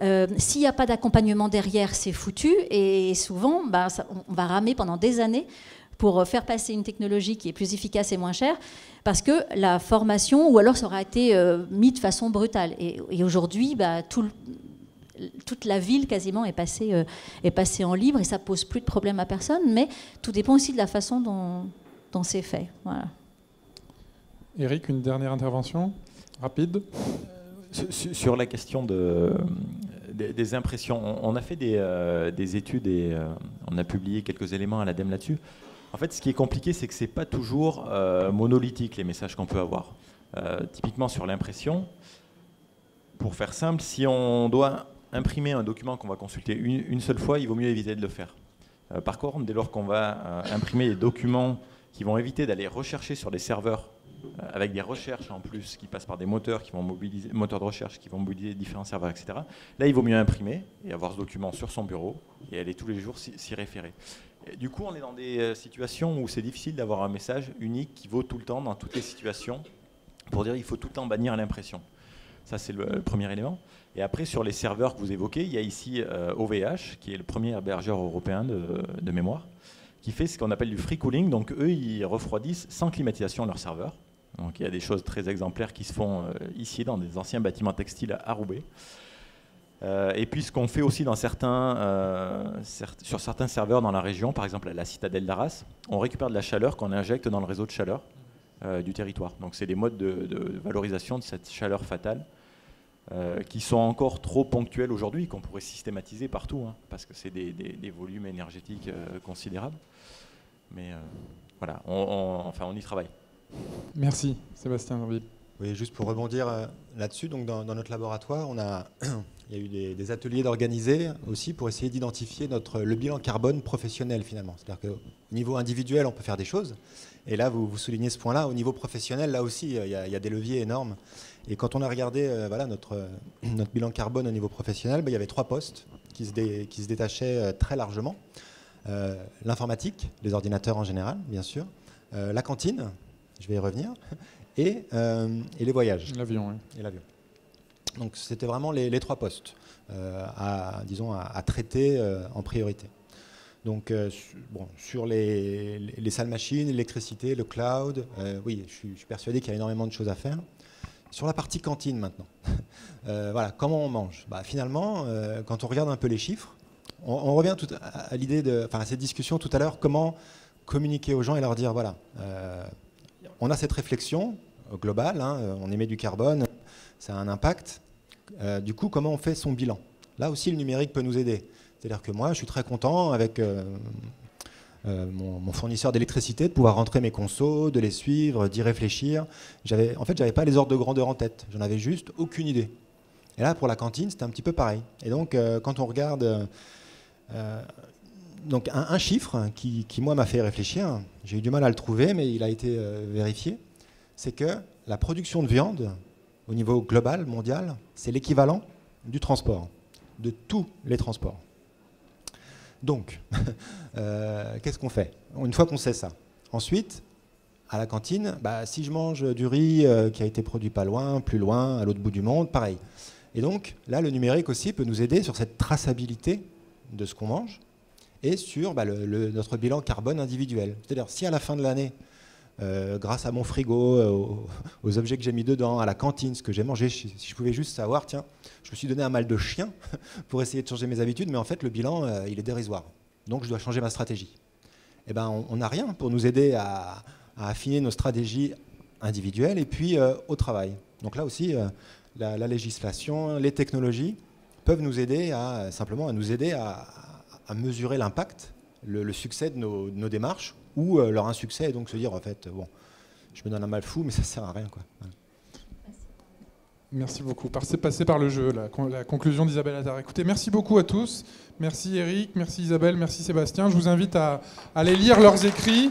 S'il n'y a pas d'accompagnement derrière, c'est foutu, et souvent on va ramer pendant des années pour faire passer une technologie qui est plus efficace et moins chère, parce que la formation, ou alors ça aura été mis de façon brutale. Et aujourd'hui, toute la ville quasiment est passée en libre, et ça pose plus de problème à personne, mais tout dépend aussi de la façon dont c'est fait. Voilà. Eric, une dernière intervention rapide. Sur la question des impressions, on a fait des études et on a publié quelques éléments à l'ADEME là-dessus. En fait, ce qui est compliqué, c'est que ce n'est pas toujours monolithique, les messages qu'on peut avoir. Typiquement sur l'impression, pour faire simple, si on doit imprimer un document qu'on va consulter une seule fois, il vaut mieux éviter de le faire. Par contre, dès lors qu'on va imprimer des documents qui vont éviter d'aller rechercher sur des serveurs, avec des recherches en plus qui passent par des moteurs moteurs de recherche qui vont mobiliser différents serveurs, etc. Là, il vaut mieux imprimer et avoir ce document sur son bureau et aller tous les jours s'y référer. Et du coup, on est dans des situations où c'est difficile d'avoir un message unique qui vaut tout le temps dans toutes les situations pour dire qu'il faut tout le temps bannir l'impression. Ça, c'est le premier élément. Et après, sur les serveurs que vous évoquez, il y a ici OVH, qui est le premier hébergeur européen de mémoire, qui fait ce qu'on appelle du free cooling. Donc, eux, ils refroidissent sans climatisation leurs serveurs. Donc, il y a des choses très exemplaires qui se font ici, dans des anciens bâtiments textiles à Roubaix. Et puis, ce qu'on fait aussi sur certains serveurs dans la région, par exemple à la citadelle d'Arras, on récupère de la chaleur qu'on injecte dans le réseau de chaleur du territoire. Donc, c'est des modes de valorisation de cette chaleur fatale qui sont encore trop ponctuels aujourd'hui, qu'on pourrait systématiser partout, hein, parce que c'est des volumes énergétiques considérables. Mais voilà, on y travaille. Merci, Sébastien Janville. Oui, juste pour rebondir là-dessus, donc dans notre laboratoire, il y a eu des ateliers d'organiser aussi pour essayer d'identifier le bilan carbone professionnel finalement. C'est-à-dire qu'au niveau individuel, on peut faire des choses. Et là, vous soulignez ce point-là. Au niveau professionnel, là aussi, il y a des leviers énormes. Et quand on a regardé notre bilan carbone au niveau professionnel, il y avait 3 postes qui se détachaient très largement. L'informatique, les ordinateurs en général, bien sûr. La cantine, je vais y revenir. Et les voyages. L'avion, oui. Et l'avion. Donc c'était vraiment les 3 postes à traiter en priorité. Donc sur les salles machines, l'électricité, le cloud, oui, je suis persuadé qu'il y a énormément de choses à faire. Sur la partie cantine maintenant, voilà, comment on mange ? Finalement, quand on regarde un peu les chiffres, on revient à l'idée à cette discussion tout à l'heure, comment communiquer aux gens et leur dire, voilà, on a cette réflexion globale, hein, on émet du carbone, ça a un impact. Du coup, comment on fait son bilan ? Là aussi, le numérique peut nous aider. C'est-à-dire que moi, je suis très content avec mon fournisseur d'électricité de pouvoir rentrer mes consos, de les suivre, d'y réfléchir. J'avais pas les ordres de grandeur en tête. J'en avais juste aucune idée. Et là, pour la cantine, c'était un petit peu pareil. Et donc, quand on regarde donc un chiffre qui moi, m'a fait réfléchir, j'ai eu du mal à le trouver, mais il a été vérifié, c'est que la production de viande, au niveau global, mondial, c'est l'équivalent du transport, de tous les transports. Donc, qu'est-ce qu'on fait une fois qu'on sait ça? Ensuite, à la cantine, si je mange du riz qui a été produit pas loin, plus loin, à l'autre bout du monde, pareil. Et donc, là, le numérique aussi peut nous aider sur cette traçabilité de ce qu'on mange et sur notre bilan carbone individuel. C'est-à-dire, si à la fin de l'année, grâce à mon frigo, aux objets que j'ai mis dedans, à la cantine, ce que j'ai mangé, si je pouvais juste savoir, tiens, je me suis donné un mal de chien pour essayer de changer mes habitudes, mais en fait, le bilan, il est dérisoire. Donc, je dois changer ma stratégie. Eh ben, on n'a rien pour nous aider à affiner nos stratégies individuelles et puis au travail. Donc là aussi, la législation, les technologies peuvent nous aider à mesurer l'impact, le succès de nos démarches, ou leur insuccès, et donc se dire, en fait, bon, je me donne un mal fou, mais ça sert à rien, quoi. Voilà. Merci beaucoup. C'est passé par le jeu, la conclusion d'Isabelle Attard. Écoutez, merci beaucoup à tous. Merci Eric, merci Isabelle, merci Sébastien. Je vous invite à aller lire leurs écrits.